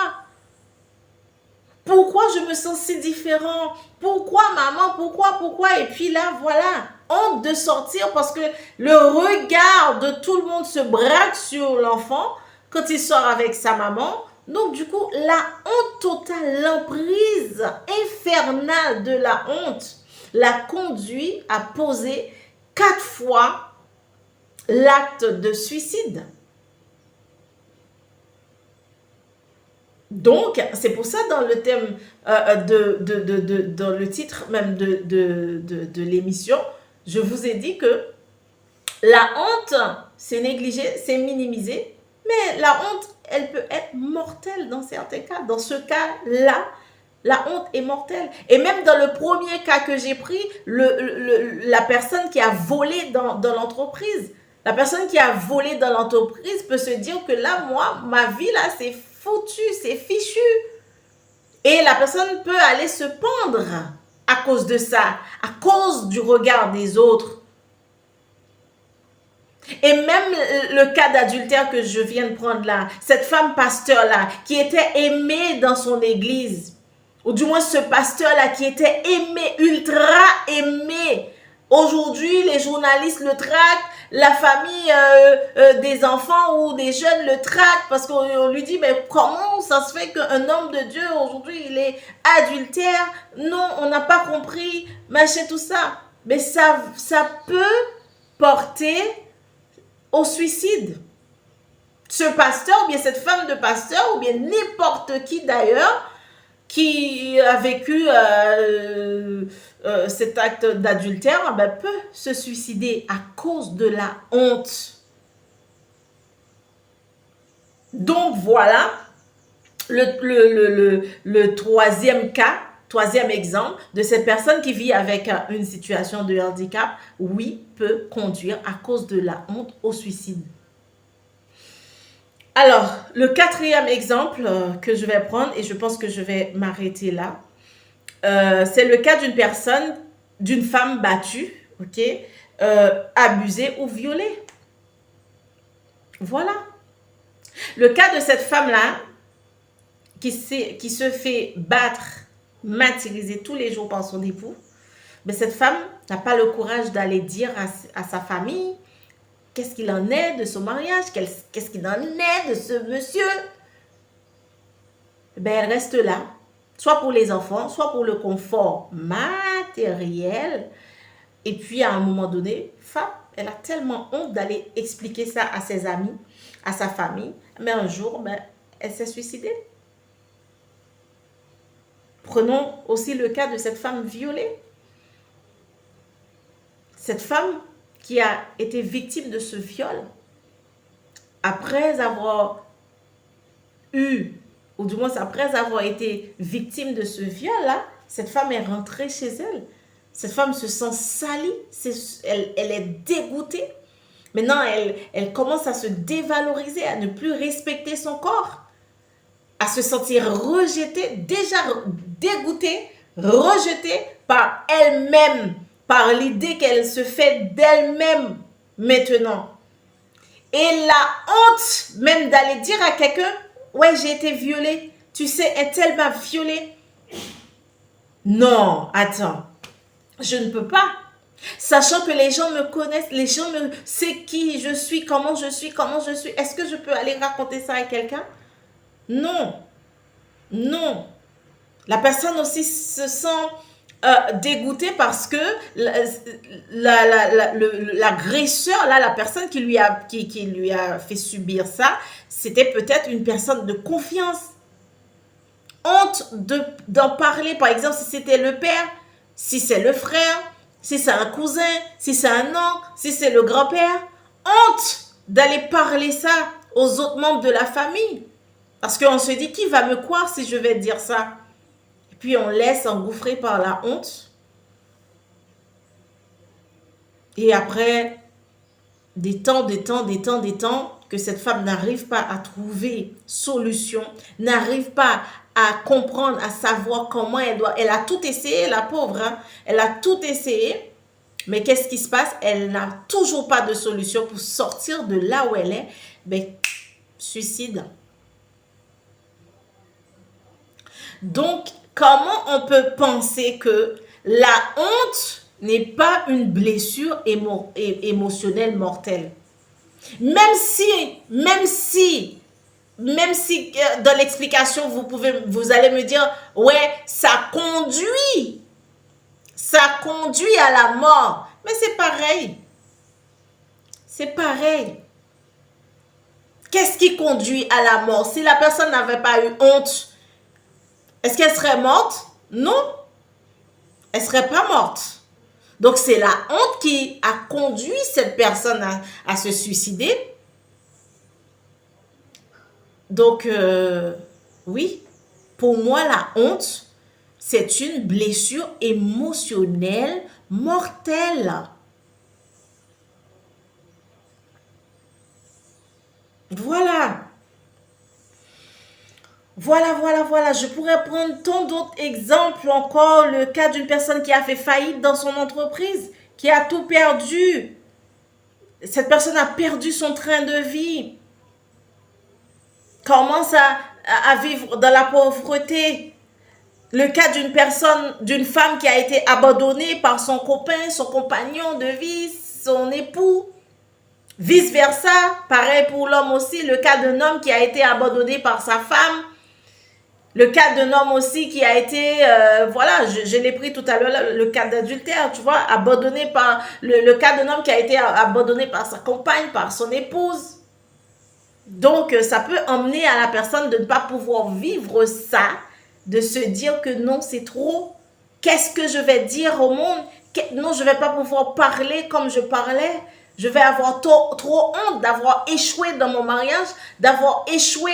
Pourquoi je me sens si différent? Pourquoi maman? Pourquoi? Et puis là, voilà, honte de sortir parce que le regard de tout le monde se braque sur l'enfant quand il sort avec sa maman. Donc du coup, la honte totale, l'emprise infernale de la honte l'a conduit à poser 4 fois l'acte de suicide. Donc, c'est pour ça dans le thème, dans le titre même de l'émission, je vous ai dit que la honte, c'est négligé, c'est minimisé, mais la honte, elle peut être mortelle dans certains cas. Dans ce cas-là, la honte est mortelle. Et même dans le premier cas que j'ai pris, la personne qui a volé dans l'entreprise, la personne qui a volé dans l'entreprise peut se dire que là, moi, ma vie, là, c'est foutu, c'est fichu. Et la personne peut aller se pendre à cause de ça, à cause du regard des autres. Et même le cas d'adultère que je viens de prendre là, cette femme pasteur-là, qui était aimée dans son église, ou du moins ce pasteur-là qui était aimé, ultra aimé. Aujourd'hui, les journalistes le traquent, la famille des enfants ou des jeunes le traquent parce qu'on lui dit, mais comment ça se fait qu'un homme de Dieu, aujourd'hui, il est adultère? Non, on n'a pas compris, machin, tout ça. Mais ça peut porter au suicide. Ce pasteur, ou bien cette femme de pasteur, ou bien n'importe qui d'ailleurs, qui a vécu cet acte d'adultère, ben, peut se suicider à cause de la honte. Donc voilà le troisième cas, troisième exemple de cette personne qui vit avec une situation de handicap, oui, peut conduire à cause de la honte au suicide. Alors, le quatrième exemple que je vais prendre, et je pense que je vais m'arrêter là, c'est le cas d'une personne, d'une femme battue, ok, abusée ou violée. Voilà. Le cas de cette femme-là, qui se fait battre, martyriser tous les jours par son époux, mais cette femme n'a pas le courage d'aller dire à sa famille qu'est-ce qu'il en est de son mariage, qu'est-ce qu'il en est de ce monsieur. Ben, elle reste là, soit pour les enfants, soit pour le confort matériel. Et puis, à un moment donné, elle a tellement honte d'aller expliquer ça à ses amis, à sa famille. Mais un jour, ben, elle s'est suicidée. Prenons aussi le cas de cette femme violée. Cette femme qui a été victime de ce viol, après avoir eu, ou du moins après avoir été victime de ce viol-là, cette femme est rentrée chez elle. Cette femme se sent salie, elle est dégoûtée. Maintenant, elle commence à se dévaloriser, à ne plus respecter son corps, à se sentir rejetée, déjà dégoûtée, rejetée par elle-même, par l'idée qu'elle se fait d'elle-même maintenant. Et la honte même d'aller dire à quelqu'un, ouais, j'ai été violée, tu sais, est-elle m'a violée? Non, attends, je ne peux pas. Sachant que les gens me connaissent, les gens savent qui je suis, comment je suis. Est-ce que je peux aller raconter ça à quelqu'un? Non. Non. La personne aussi se sent dégoûtée parce que l'agresseur, la personne qui lui a fait subir ça, c'était peut-être une personne de confiance. Honte d'en parler, par exemple, si c'était le père, si c'est le frère, si c'est un cousin, si c'est un oncle, si c'est le grand-père. Honte d'aller parler ça aux autres membres de la famille. Parce qu'on se dit, qui va me croire si je vais dire ça? Et puis on laisse engouffrer par la honte. Et après des temps, que cette femme n'arrive pas à trouver solution, n'arrive pas à comprendre, à savoir comment elle doit. Elle a tout essayé, la pauvre, hein? Elle a tout essayé. Mais qu'est-ce qui se passe? Elle n'a toujours pas de solution pour sortir de là où elle est. Ben, suicide. Donc, comment on peut penser que la honte n'est pas une blessure émotionnelle mortelle? Même si, même si, même si dans l'explication, vous allez me dire, ouais, ça conduit à la mort. Mais c'est pareil. C'est pareil. Qu'est-ce qui conduit à la mort? Si la personne n'avait pas eu honte, est-ce qu'elle serait morte? Non, elle ne serait pas morte. Donc, c'est la honte qui a conduit cette personne à se suicider. Donc, oui, pour moi, la honte, c'est une blessure émotionnelle mortelle. Voilà. Voilà. Je pourrais prendre tant d'autres exemples encore. Le cas d'une personne qui a fait faillite dans son entreprise, qui a tout perdu. Cette personne a perdu son train de vie. Commence à vivre dans la pauvreté. Le cas d'une femme qui a été abandonnée par son copain, son compagnon de vie, son époux. Vice versa, pareil pour l'homme aussi. Le cas d'un homme qui a été abandonné par sa femme. Le cas d'un homme aussi qui a été, voilà, je l'ai pris tout à l'heure, le cas d'adultère, tu vois, abandonné par, le cas d'un homme qui a été abandonné par sa compagne, par son épouse. Donc, ça peut emmener à la personne de ne pas pouvoir vivre ça, de se dire que non, c'est trop. Qu'est-ce que je vais dire au monde? Non, je ne vais pas pouvoir parler comme je parlais. Je vais avoir trop honte d'avoir échoué dans mon mariage, d'avoir échoué,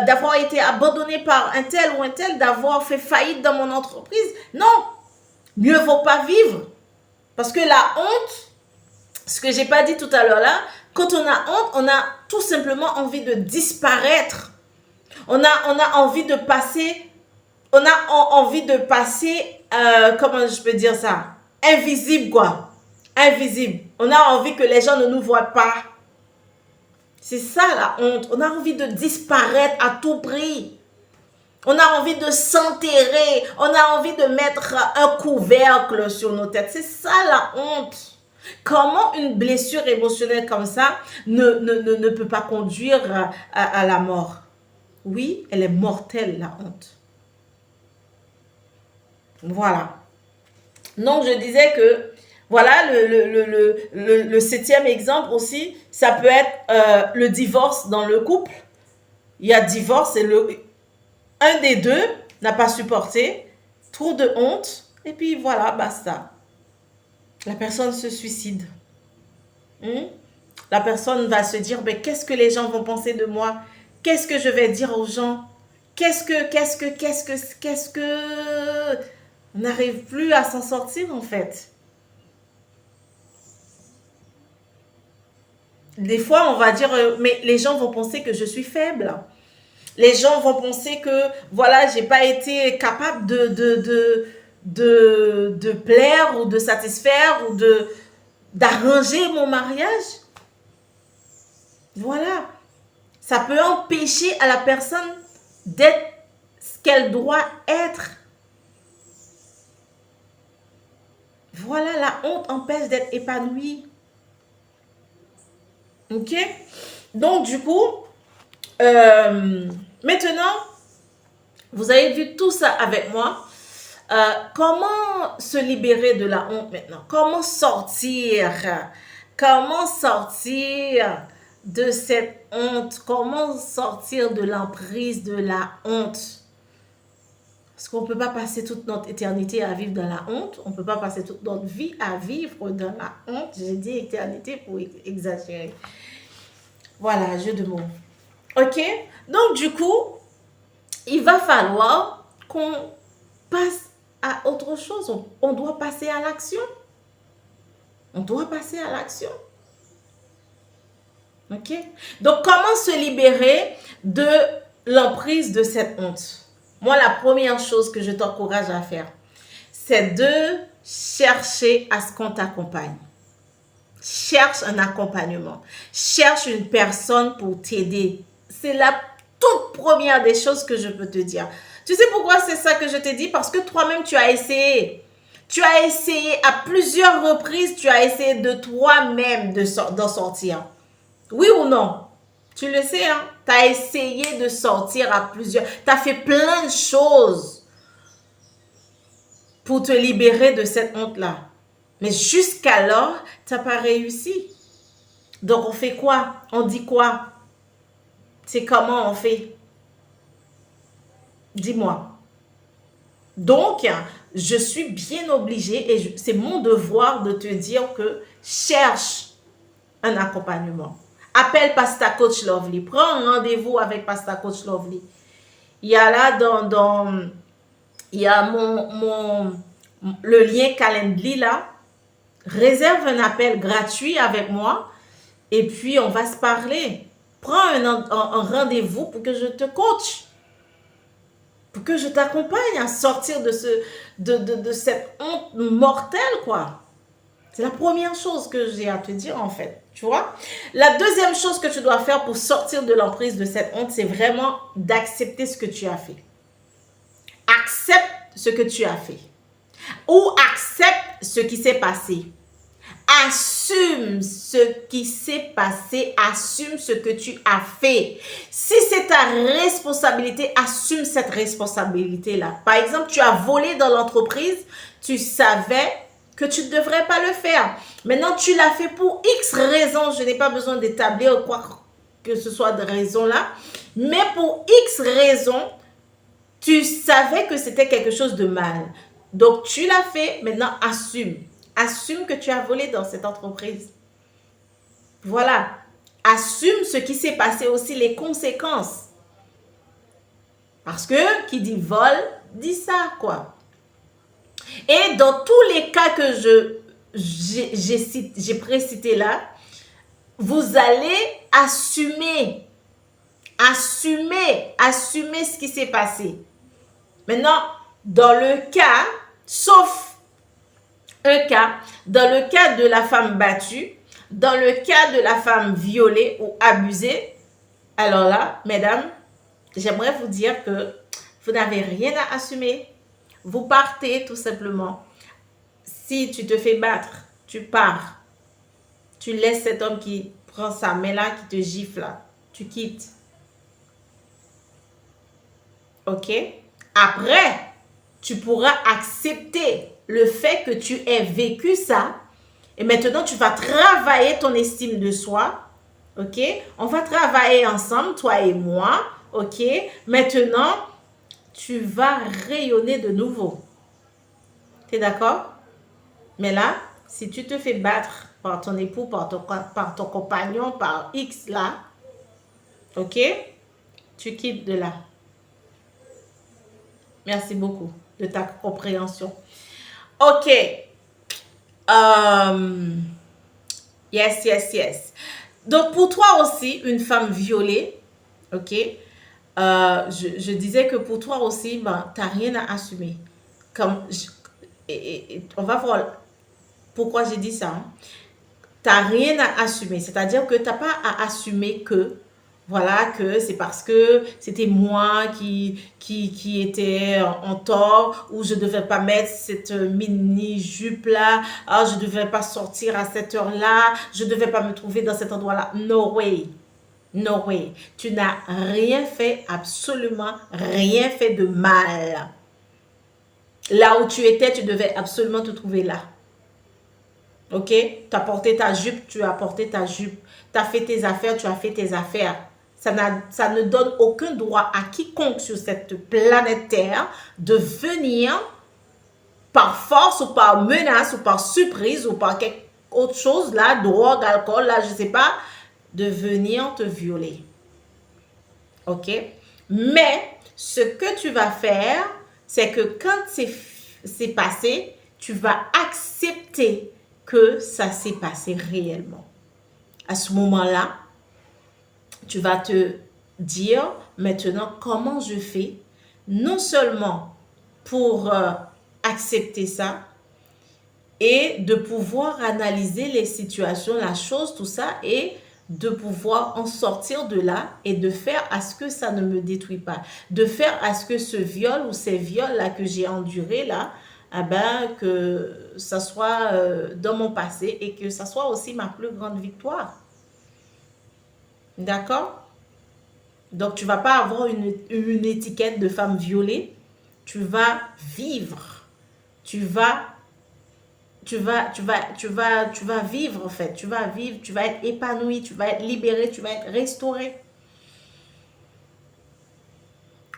d'avoir été abandonné par un tel ou un tel, d'avoir fait faillite dans mon entreprise. Non, mieux vaut pas vivre. Parce que la honte, ce que j'ai pas dit tout à l'heure là, quand on a honte, on a tout simplement envie de disparaître. On a envie de passer, comment je peux dire ça? Invisible quoi. Invisible. On a envie que les gens ne nous voient pas. C'est ça la honte. On a envie de disparaître à tout prix. On a envie de s'enterrer. On a envie de mettre un couvercle sur nos têtes. C'est ça la honte. Comment une blessure émotionnelle comme ça ne peut pas conduire à la mort? Oui, elle est mortelle, la honte. Voilà. Donc, je disais que voilà, le septième exemple aussi, ça peut être le divorce dans le couple. Il y a divorce et un des deux n'a pas supporté, trop de honte, et puis voilà, basta. La personne se suicide. La personne va se dire, mais qu'est-ce que les gens vont penser de moi? Qu'est-ce que je vais dire aux gens? Qu'est-ce que... On n'arrive plus à s'en sortir en fait. Des fois, on va dire, mais les gens vont penser que je suis faible. Les gens vont penser que, voilà, j'ai pas été capable de plaire ou de satisfaire ou d'arranger mon mariage. Voilà. Ça peut empêcher à la personne d'être ce qu'elle doit être. Voilà, la honte empêche d'être épanouie. Ok? Donc, du coup, maintenant, vous avez vu tout ça avec moi. Comment se libérer de la honte maintenant? Comment sortir? Comment sortir de cette honte? Comment sortir de l'emprise de la honte? Parce qu'on ne peut pas passer toute notre éternité à vivre dans la honte. On ne peut pas passer toute notre vie à vivre dans la honte. J'ai dit éternité pour exagérer. Voilà, jeu de mots. Ok? Donc, du coup, il va falloir qu'on passe à autre chose. On doit passer à l'action. On doit passer à l'action. Ok? Donc, comment se libérer de l'emprise de cette honte? Moi, la première chose que je t'encourage à faire, c'est de chercher à ce qu'on t'accompagne. Cherche un accompagnement. Cherche une personne pour t'aider. C'est la toute première des choses que je peux te dire. Tu sais pourquoi c'est ça que je t'ai dit? Parce que toi-même, tu as essayé. Tu as essayé à plusieurs reprises, tu as essayé de toi-même d'en sortir. Oui ou non? Tu le sais, hein? Tu as essayé de sortir à plusieurs. Tu as fait plein de choses pour te libérer de cette honte-là. Mais jusqu'alors, tu n'as pas réussi. Donc, on fait quoi? On dit quoi? C'est comment on fait? Dis-moi. Donc, je suis bien obligée et c'est mon devoir de te dire que cherche un accompagnement. Appelle Pastor Coach Lovely. Prends un rendez-vous avec Pastor Coach Lovely. Il y a là il y a le lien Calendly là. Réserve un appel gratuit avec moi et puis on va se parler. Prends un rendez-vous pour que je te coach. Pour que je t'accompagne à sortir de cette honte mortelle, quoi. C'est la première chose que j'ai à te dire, en fait. Tu vois? La deuxième chose que tu dois faire pour sortir de l'emprise de cette honte, c'est vraiment d'accepter ce que tu as fait. Accepte ce que tu as fait. Ou accepte ce qui s'est passé. Assume ce qui s'est passé, assume ce que tu as fait. Si c'est ta responsabilité, assume cette responsabilité-là. Par exemple, tu as volé dans l'entreprise, tu savais que tu ne devrais pas le faire. Maintenant, tu l'as fait pour X raisons. Je n'ai pas besoin d'établir quoi que ce soit de raison-là. Mais pour X raisons, tu savais que c'était quelque chose de mal. Donc, tu l'as fait, maintenant assume. Assume que tu as volé dans cette entreprise. Voilà. Assume ce qui s'est passé aussi, les conséquences. Parce que qui dit vol, dit ça, quoi. Et dans tous les cas que j'ai précités là, vous allez assumer ce qui s'est passé. Maintenant, dans le cas, sauf un cas, dans le cas de la femme battue, dans le cas de la femme violée ou abusée, alors là, mesdames, j'aimerais vous dire que vous n'avez rien à assumer. Vous partez tout simplement. Si tu te fais battre, tu pars. Tu laisses cet homme qui prend sa main là, qui te gifle là. Tu quittes. Ok? Après, tu pourras accepter le fait que tu aies vécu ça. Et maintenant, tu vas travailler ton estime de soi. Ok? On va travailler ensemble, toi et moi. Ok? Maintenant, tu vas rayonner de nouveau. Tu es d'accord? Mais là, si tu te fais battre par ton époux, par ton compagnon, par X là, ok? Tu quittes de là. Merci beaucoup de ta compréhension. Ok. Yes. Donc, pour toi aussi, une femme violée, ok? Je disais que pour toi aussi, ben, tu n'as rien à assumer. On va voir pourquoi j'ai dit ça. Hein. Tu n'as rien à assumer. C'est-à-dire que tu n'as pas à assumer que, voilà, que c'est parce que c'était moi qui était en tort ou je ne devais pas mettre cette mini-jupe-là, je ne devais pas sortir à cette heure-là, je ne devais pas me trouver dans cet endroit-là. No way. No way. Tu n'as rien fait, absolument rien fait de mal. Là où tu étais, tu devais absolument te trouver là. Ok? Tu as porté ta jupe, tu as porté ta jupe. Tu as fait tes affaires, tu as fait tes affaires. Ça ne donne aucun droit à quiconque sur cette planète Terre de venir par force ou par menace ou par surprise ou par quelque autre chose, là, drogue, alcool, là, je ne sais pas, de venir te violer. Ok? Mais ce que tu vas faire, c'est que quand c'est passé, tu vas accepter que ça s'est passé réellement. À ce moment-là, tu vas te dire maintenant comment je fais, non seulement pour accepter ça et de pouvoir analyser les situations, la chose, tout ça, et de pouvoir en sortir de là et de faire à ce que ça ne me détruit pas. De faire à ce que ce viol ou ces viols-là que j'ai endurés là, eh ben, que ça soit dans mon passé et que ça soit aussi ma plus grande victoire. D'accord? Donc, tu vas pas avoir une étiquette de femme violée. Tu vas vivre. Tu vas vivre en fait. Tu vas vivre, tu vas être épanoui, tu vas être libéré, tu vas être restauré.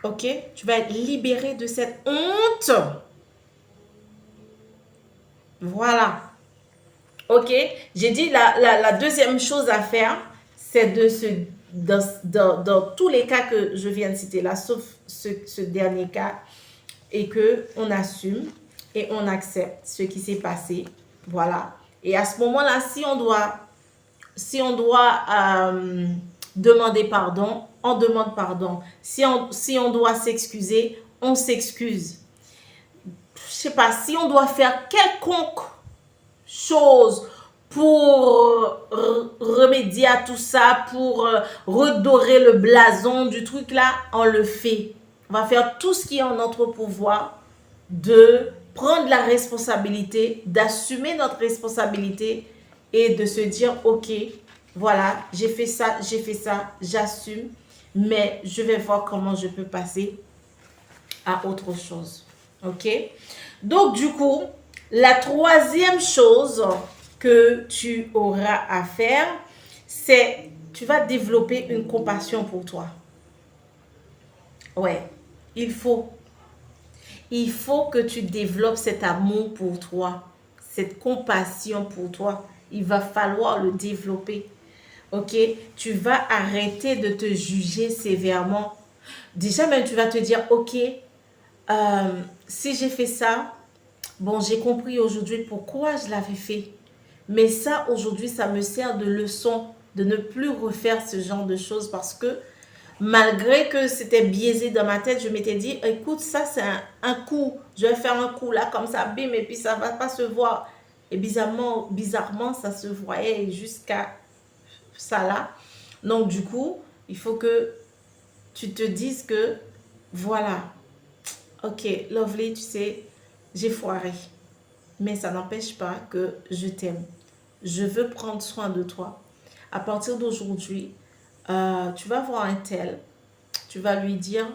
Ok? Tu vas être libéré de cette honte. Voilà. Ok? J'ai dit la deuxième chose à faire, c'est de se dans tous les cas que je viens de citer là, sauf ce dernier cas, et que on assume et on accepte ce qui s'est passé. Voilà. Et à ce moment-là, si on doit demander pardon, on demande pardon. Si on doit s'excuser, on s'excuse. Je sais pas, si on doit faire quelconque chose pour remédier à tout ça, pour redorer le blason du truc là, on le fait. On va faire tout ce qui est en notre pouvoir de prendre la responsabilité, d'assumer notre responsabilité et de se dire, ok, voilà, j'ai fait ça, j'assume, mais je vais voir comment je peux passer à autre chose. Ok? Donc, du coup, la troisième chose que tu auras à faire, c'est tu vas développer une compassion pour toi. Ouais, il faut. Il faut que tu développes cet amour pour toi, cette compassion pour toi. Il va falloir le développer. Ok? Tu vas arrêter de te juger sévèrement. Déjà, même tu vas te dire, ok, si j'ai fait ça, bon, j'ai compris aujourd'hui pourquoi je l'avais fait. Mais ça, aujourd'hui, ça me sert de leçon de ne plus refaire ce genre de choses parce que malgré que c'était biaisé dans ma tête, je m'étais dit, écoute, ça c'est un coup. Je vais faire un coup là, comme ça, bim, et puis ça va pas se voir. Et bizarrement, ça se voyait jusqu'à ça là. Donc du coup, il faut que tu te dises que, voilà, ok, Lovely, tu sais, j'ai foiré. Mais ça n'empêche pas que je t'aime. Je veux prendre soin de toi. À partir d'aujourd'hui, tu vas voir un tel, tu vas lui dire,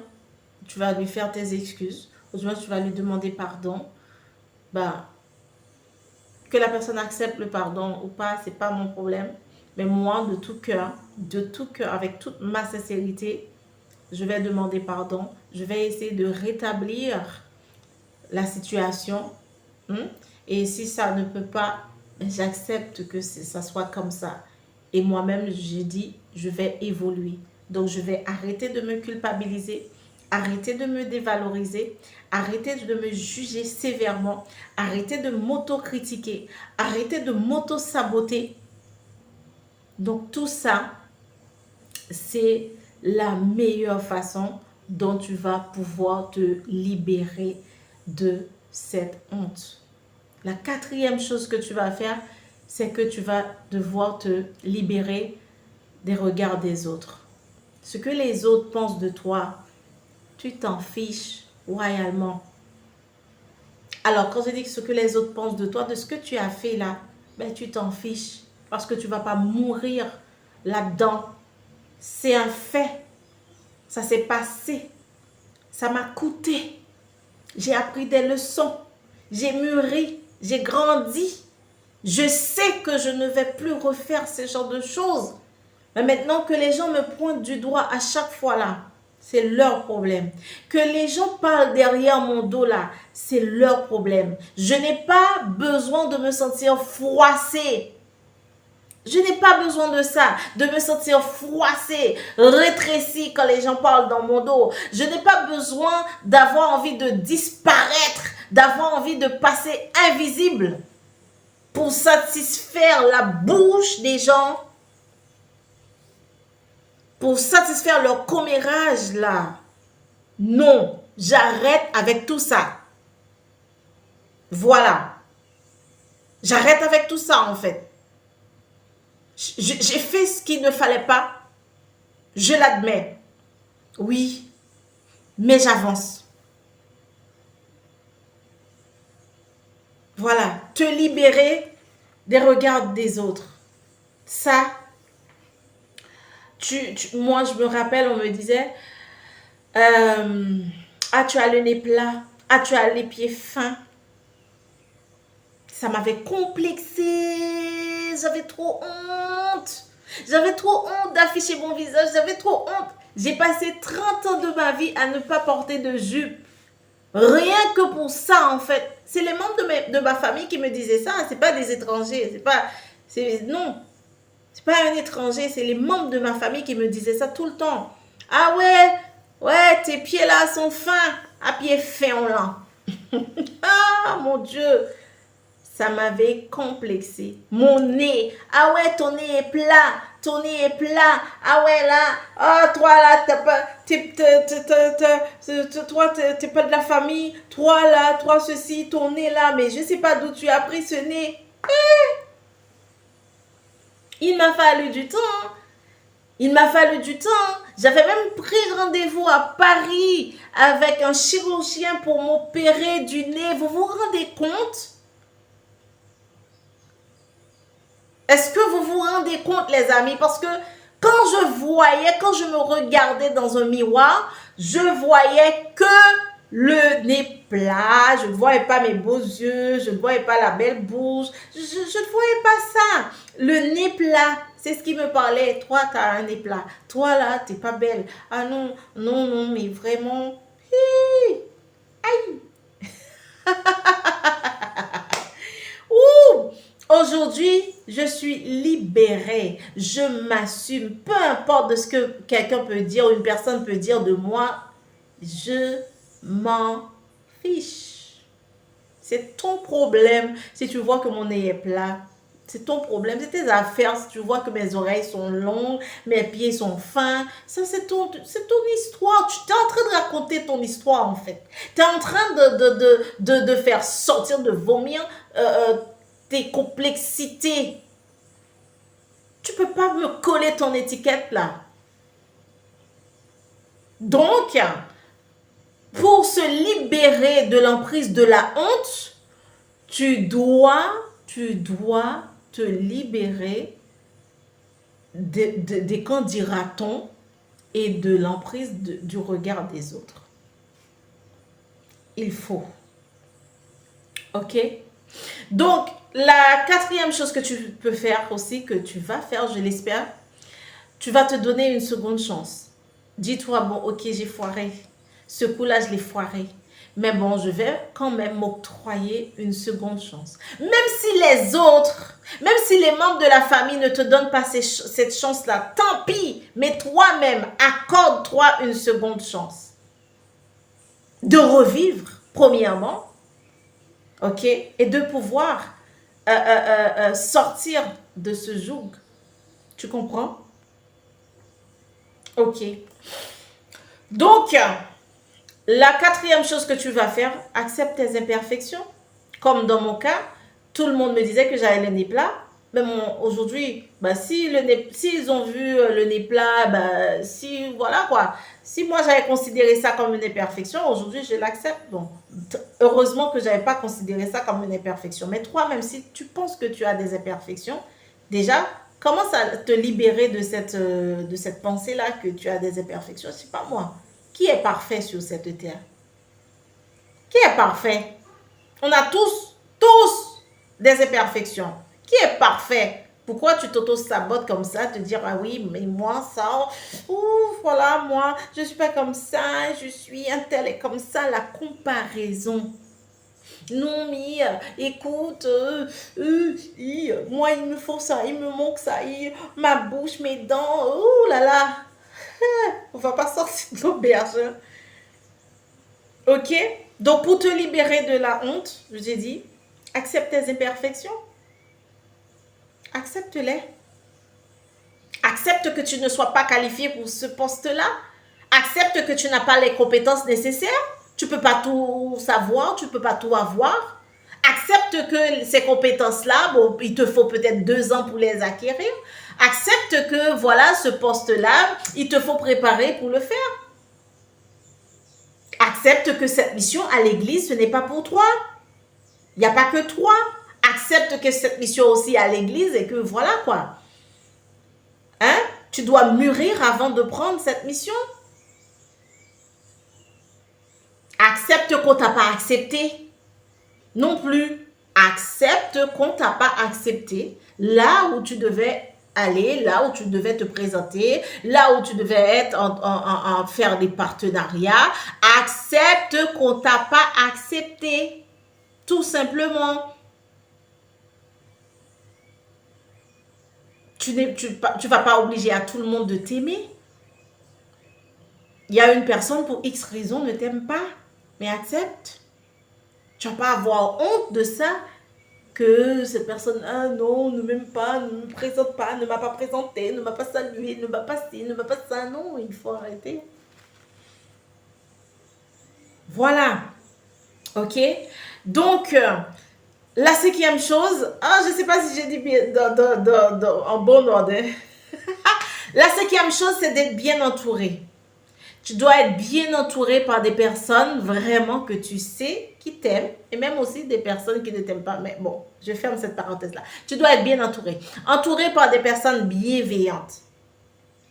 tu vas lui faire tes excuses, ou du moins tu vas lui demander pardon. Ben, que la personne accepte le pardon ou pas, c'est pas mon problème. Mais moi, de tout cœur, avec toute ma sincérité, je vais demander pardon. Je vais essayer de rétablir la situation. Et si ça ne peut pas, j'accepte que ça soit comme ça. Et moi-même, j'ai dit, je vais évoluer. Donc, je vais arrêter de me culpabiliser, arrêter de me dévaloriser, arrêter de me juger sévèrement, arrêter de m'auto-critiquer, arrêter de m'auto-saboter. Donc, tout ça, c'est la meilleure façon dont tu vas pouvoir te libérer de cette honte. La quatrième chose que tu vas faire, c'est que tu vas devoir te libérer des regards des autres. Ce que les autres pensent de toi, tu t'en fiches royalement. Alors, quand je dis ce que les autres pensent de toi, de ce que tu as fait là, ben, tu t'en fiches parce que tu ne vas pas mourir là-dedans. C'est un fait. Ça s'est passé. Ça m'a coûté. J'ai appris des leçons. J'ai mûri. J'ai grandi. Je sais que je ne vais plus refaire ce genre de choses. Mais maintenant que les gens me pointent du doigt à chaque fois là, c'est leur problème. Que les gens parlent derrière mon dos là, c'est leur problème. Je n'ai pas besoin de me sentir froissée. Je n'ai pas besoin de ça, de me sentir froissée, rétrécie quand les gens parlent dans mon dos. Je n'ai pas besoin d'avoir envie de disparaître, d'avoir envie de passer invisible pour satisfaire la bouche des gens, pour satisfaire leur commérage là. Non, j'arrête avec tout ça. Voilà. J'arrête avec tout ça en fait. J'ai fait ce qu'il ne fallait pas. Je l'admets. Oui, mais j'avance. Voilà, te libérer des regards des autres. Ça, moi, je me rappelle, on me disait, ah, tu as le nez plat, ah, tu as les pieds fins. Ça m'avait complexé. J'avais trop honte. J'avais trop honte d'afficher mon visage. J'avais trop honte. J'ai passé 30 ans de ma vie à ne pas porter de jupe. Rien que pour ça, en fait. C'est les membres de ma famille qui me disaient ça. C'est pas des étrangers. Non. C'est pas un étranger. C'est les membres de ma famille qui me disaient ça tout le temps. Ah ouais, ouais, tes pieds là sont fins. À pieds fins là. Ah, mon Dieu. Ça m'avait complexé. Mon nez. Ah ouais, ton nez est plat. Ton nez est plat. Ah ouais, là. Ah, toi, là, toi, t'es pas de la famille. Toi, là, toi, ceci, ton nez, là. Mais je sais pas d'où tu as pris ce nez. Il m'a fallu du temps. Il m'a fallu du temps. J'avais même pris rendez-vous à Paris avec un chirurgien pour m'opérer du nez. Vous vous rendez compte? Est-ce que vous vous rendez compte, les amis? Parce que quand je me regardais dans un miroir, je voyais que le nez plat, je ne voyais pas mes beaux yeux, je ne voyais pas la belle bouche, je ne voyais pas ça. Le nez plat, c'est ce qui me parlait. Toi, tu as un nez plat. Toi, là, tu n'es pas belle. Ah non, non, non, mais vraiment. Hi, aïe. Ouh! Aujourd'hui, je suis libérée. Je m'assume. Peu importe de ce que quelqu'un peut dire ou une personne peut dire de moi, je m'en fiche. C'est ton problème si tu vois que mon nez est plat. C'est ton problème, c'est tes affaires. Si tu vois que mes oreilles sont longues, mes pieds sont fins, ça c'est ton histoire. Tu es en train de raconter ton histoire en fait. Tu es en train de faire sortir, de vomir tes complexités. Tu peux pas me coller ton étiquette là. Donc, pour se libérer de l'emprise de la honte, tu dois te libérer des qu'en dira-t-on et de l'emprise du regard des autres. Il faut. Ok? Donc, la quatrième chose que tu peux faire aussi, que tu vas faire, je l'espère, tu vas te donner une seconde chance. Dis-toi, bon, ok, j'ai foiré. Ce coup-là, je l'ai foiré. Mais bon, je vais quand même m'octroyer une seconde chance. Même si les autres, même si les membres de la famille ne te donnent pas cette chance-là, tant pis. Mais toi-même, accorde-toi une seconde chance. De revivre, premièrement. Ok? Et de pouvoir sortir de ce joug. Tu comprends? Ok. Donc, la quatrième chose que tu vas faire, accepte tes imperfections. Comme dans mon cas, tout le monde me disait que j'avais le nez plat. Mais bon, aujourd'hui, bah, s'ils ont vu le nez plat, bah, si, voilà quoi. Si moi j'avais considéré ça comme une imperfection, aujourd'hui je l'accepte. Bon, heureusement que je n'avais pas considéré ça comme une imperfection. Mais toi, même si tu penses que tu as des imperfections, déjà, commence à te libérer de cette pensée-là que tu as des imperfections. C'est pas moi. Qui est parfait sur cette terre? Qui est parfait? On a tous des imperfections. Qui est parfait? Pourquoi tu t'auto-sabotes comme ça, te dire, ah oui, mais moi, ça, voilà, moi, je ne suis pas comme ça, je suis un tel et comme ça, la comparaison. Non, mais écoute, moi, il me faut ça, il me manque ça, ma bouche, mes dents, oh là là. On va pas sortir de l'auberge. Ok? Donc, pour te libérer de la honte, je t'ai dit, accepte tes imperfections. Accepte-les. Accepte que tu ne sois pas qualifié pour ce poste-là. Accepte que tu n'as pas les compétences nécessaires. Tu ne peux pas tout savoir, tu ne peux pas tout avoir. Accepte que ces compétences-là, bon, il te faut peut-être 2 ans pour les acquérir. Accepte que, voilà, ce poste-là, il te faut préparer pour le faire. Accepte que cette mission à l'église, ce n'est pas pour toi. Il n'y a pas que toi. Accepte que cette mission aussi à l'église et que voilà quoi. Hein? Tu dois mûrir avant de prendre cette mission. Accepte qu'on t'a pas accepté. Non plus. Accepte qu'on t'a pas accepté là où tu devais aller, là où tu devais te présenter, là où tu devais être en faire des partenariats. Accepte qu'on t'a pas accepté. Tout simplement. Tu vas pas obliger à tout le monde de t'aimer. Il y a une personne pour X raison ne t'aime pas, mais accepte. Tu vas pas avoir honte de ça, que cette personne, ah non, ne m'aime pas, ne me présente pas, ne m'a pas présenté, ne m'a pas salué, ne m'a pas ci, ne m'a pas ça. Non, il faut arrêter. Voilà. Ok? Donc, la 5e chose, je ne sais pas si j'ai dit bien, en bon ordre. La 5e chose, c'est d'être bien entouré. Tu dois être bien entouré par des personnes vraiment que tu sais qui t'aiment et même aussi des personnes qui ne t'aiment pas. Mais bon, je ferme cette parenthèse-là. Tu dois être bien entouré. Entouré par des personnes bienveillantes.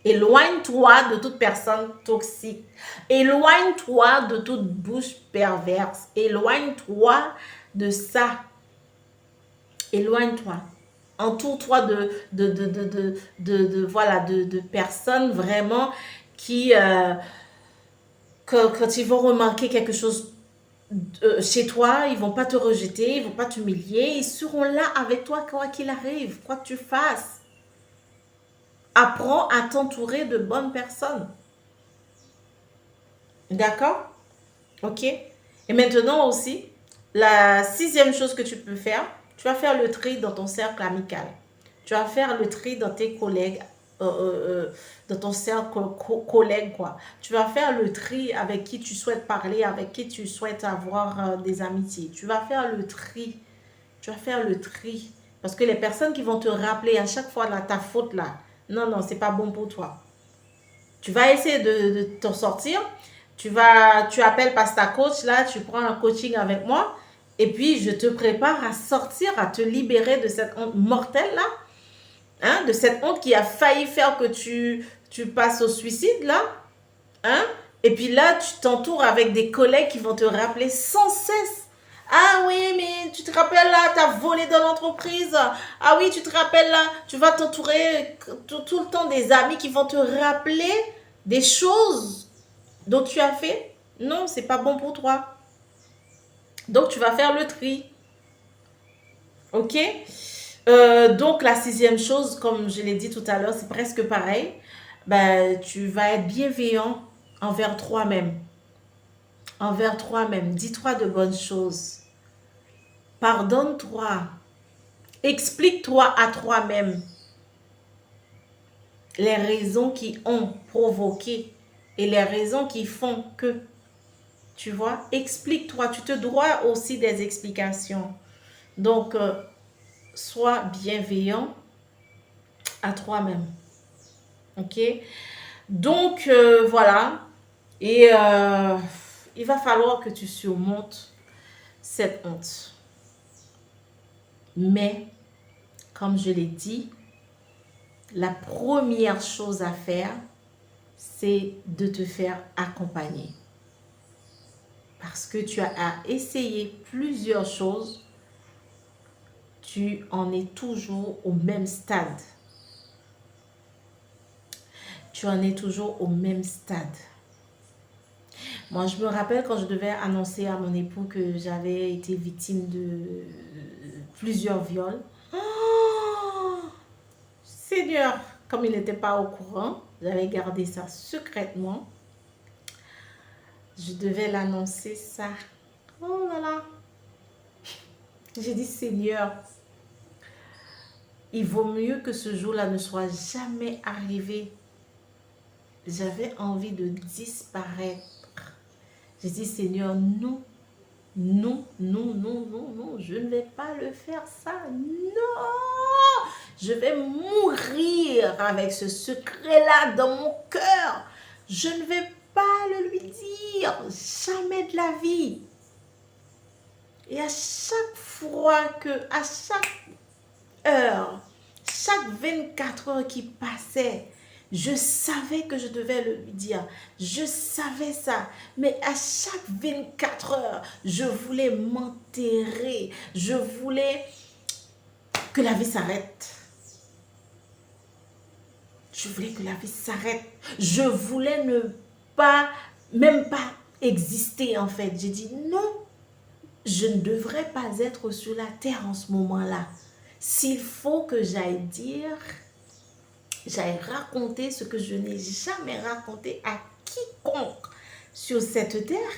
Éloigne-toi de toute personne toxique. Éloigne-toi de toute bouche perverse. Éloigne-toi de ça. Éloigne-toi. Entoure-toi de personnes vraiment qui... quand ils vont remarquer quelque chose chez toi, ils vont pas te rejeter, ils vont pas t'humilier, ils seront là avec toi quoi qu'il arrive, quoi que tu fasses. Apprends à t'entourer de bonnes personnes. D'accord? Ok? Et maintenant aussi, la 6e chose que tu peux faire, tu vas faire le tri dans ton cercle amical. Tu vas faire le tri dans tes collègues, dans ton cercle collègue, quoi. Tu vas faire le tri avec qui tu souhaites parler, avec qui tu souhaites avoir des amitiés. Tu vas faire le tri. Tu vas faire le tri. Parce que les personnes qui vont te rappeler à chaque fois ta faute là, non, non, c'est pas bon pour toi. Tu vas essayer de t'en sortir. Tu appelles Pasta Coach, là, tu prends un coaching avec moi. Et puis, je te prépare à sortir, à te libérer de cette honte mortelle là. Hein, de cette honte qui a failli faire que tu passes au suicide là. Hein? Et puis là, tu t'entoures avec des collègues qui vont te rappeler sans cesse. Ah oui, mais tu te rappelles là, tu as volé dans l'entreprise. Ah oui, tu te rappelles là, tu vas t'entourer tout le temps des amis qui vont te rappeler des choses dont tu as fait. Non, c'est pas bon pour toi. Donc, tu vas faire le tri. Ok? Donc, la 6e chose, comme je l'ai dit tout à l'heure, c'est presque pareil. Ben, tu vas être bienveillant envers toi-même. Envers toi-même. Dis-toi de bonnes choses. Pardonne-toi. Explique-toi à toi-même les raisons qui ont provoqué et les raisons qui font que. Tu vois, explique-toi. Tu te dois aussi des explications. Donc, sois bienveillant à toi-même. Ok? Donc, voilà. Et il va falloir que tu surmontes cette honte. Mais, comme je l'ai dit, la première chose à faire, c'est de te faire accompagner. Parce que tu as essayé plusieurs choses, tu en es toujours au même stade. Tu en es toujours au même stade. Moi, je me rappelle quand je devais annoncer à mon époux que j'avais été victime de plusieurs viols. Oh, Seigneur, comme il n'était pas au courant, j'avais gardé ça secrètement. Je devais l'annoncer ça. Oh là là. J'ai dit, Seigneur, il vaut mieux que ce jour-là ne soit jamais arrivé. J'avais envie de disparaître. J'ai dit, Seigneur, non, Non, non, non, non, non, je ne vais pas le faire ça. Non, je vais mourir avec ce secret-là dans mon cœur. Je ne vais pas le lui dire, jamais de la vie. Et à chaque fois à chaque heure, chaque 24 heures qui passait, je savais que je devais le lui dire. Je savais ça. Mais à chaque 24 heures, je voulais m'enterrer. Je voulais que la vie s'arrête. Je voulais que la vie s'arrête. Je voulais ne pas, même pas exister en fait. J'ai dit non, je ne devrais pas être sur la terre en ce moment-là. S'il faut que j'aille dire, j'aille raconter ce que je n'ai jamais raconté à quiconque sur cette terre.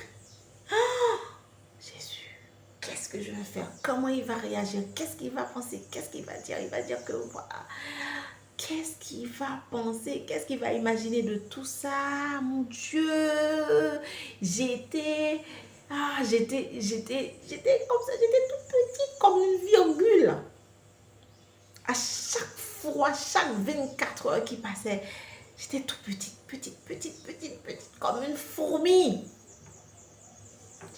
Oh, Jésus, qu'est-ce que je vais faire? Comment il va réagir? Qu'est-ce qu'il va penser? Qu'est-ce qu'il va dire? Il va dire que voilà. Qu'est-ce qu'il va penser? Qu'est-ce qu'il va imaginer de tout ça? Mon Dieu, j'étais comme ça, j'étais toute petite comme une virgule. À chaque fois, chaque 24 heures qui passait, j'étais toute petite, comme une fourmi.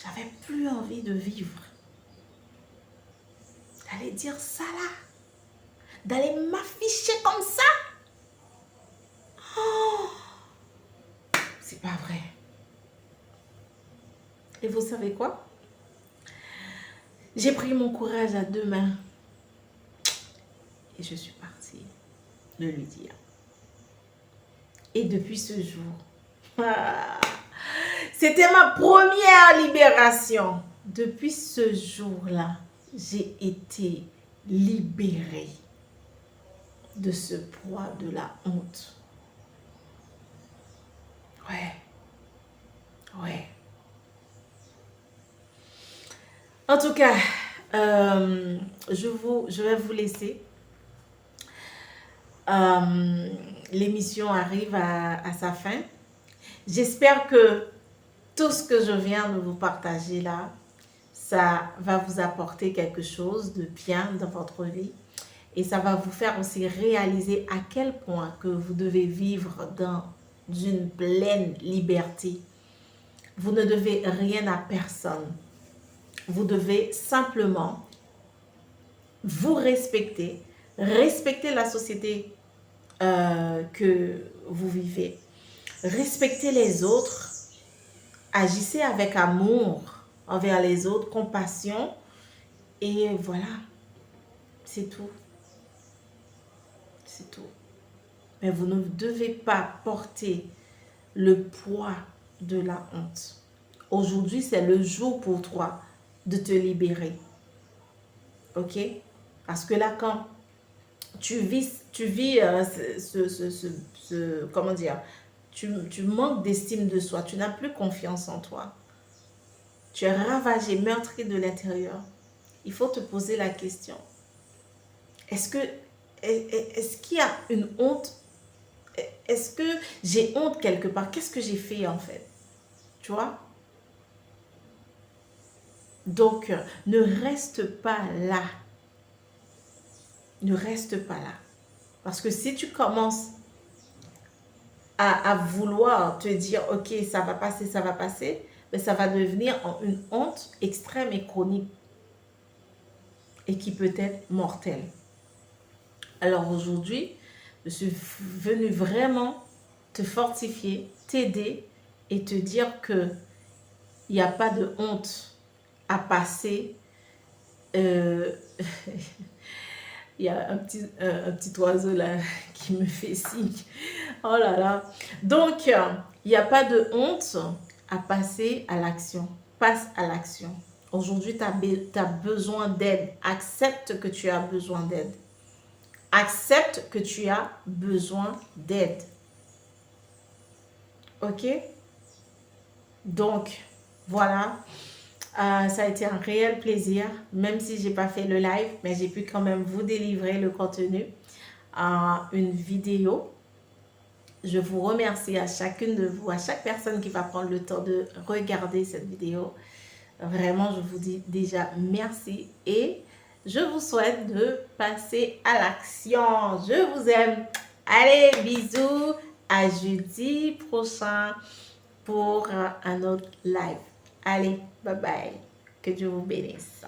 J'avais plus envie de vivre. D'aller dire ça là. D'aller m'afficher comme ça. Oh, c'est pas vrai. Et vous savez quoi? J'ai pris mon courage à deux mains. Et je suis partie le lui dire. Et depuis ce jour, c'était ma première libération. Depuis ce jour-là, j'ai été libérée de ce poids de la honte. Ouais. En tout cas, je vais vous laisser. L'émission arrive à sa fin. J'espère que tout ce que je viens de vous partager là, ça va vous apporter quelque chose de bien dans votre vie. Et ça va vous faire aussi réaliser à quel point que vous devez vivre dans une pleine liberté. Vous ne devez rien à personne. Vous devez simplement vous respecter, respecter la société que vous vivez, respecter les autres, agissez avec amour envers les autres, compassion, et voilà, c'est tout. C'est tout. Mais vous ne devez pas porter le poids de la honte. Aujourd'hui, c'est le jour pour toi de te libérer. Ok? Parce que là, quand tu vis comment dire, tu manques d'estime de soi, tu n'as plus confiance en toi. Tu es ravagé, meurtri de l'intérieur. Il faut te poser la question. Est-ce qu'il y a une honte? Est-ce que j'ai honte quelque part? Qu'est-ce que j'ai fait en fait? Tu vois? Donc, ne reste pas là. Ne reste pas là. Parce que si tu commences à vouloir te dire, ok, ça va passer, mais ça va devenir une honte extrême et chronique et qui peut être mortelle. Alors aujourd'hui, je suis venue vraiment te fortifier, t'aider et te dire que il n'y a pas de honte à passer. Il y a un petit oiseau là qui me fait signe. Oh là là. Donc, il n'y a pas de honte à passer à l'action. Passe à l'action. Aujourd'hui, tu as besoin d'aide. Accepte que tu as besoin d'aide. Accepte que tu as besoin d'aide. Ok? Donc, voilà. Ça a été un réel plaisir, même si je n'ai pas fait le live, mais j'ai pu quand même vous délivrer le contenu en une vidéo. Je vous remercie à chacune de vous, à chaque personne qui va prendre le temps de regarder cette vidéo. Vraiment, je vous dis déjà merci et je vous souhaite de passer à l'action. Je vous aime. Allez, bisous. À jeudi prochain pour un autre live. Allez, bye bye. Que Dieu vous bénisse.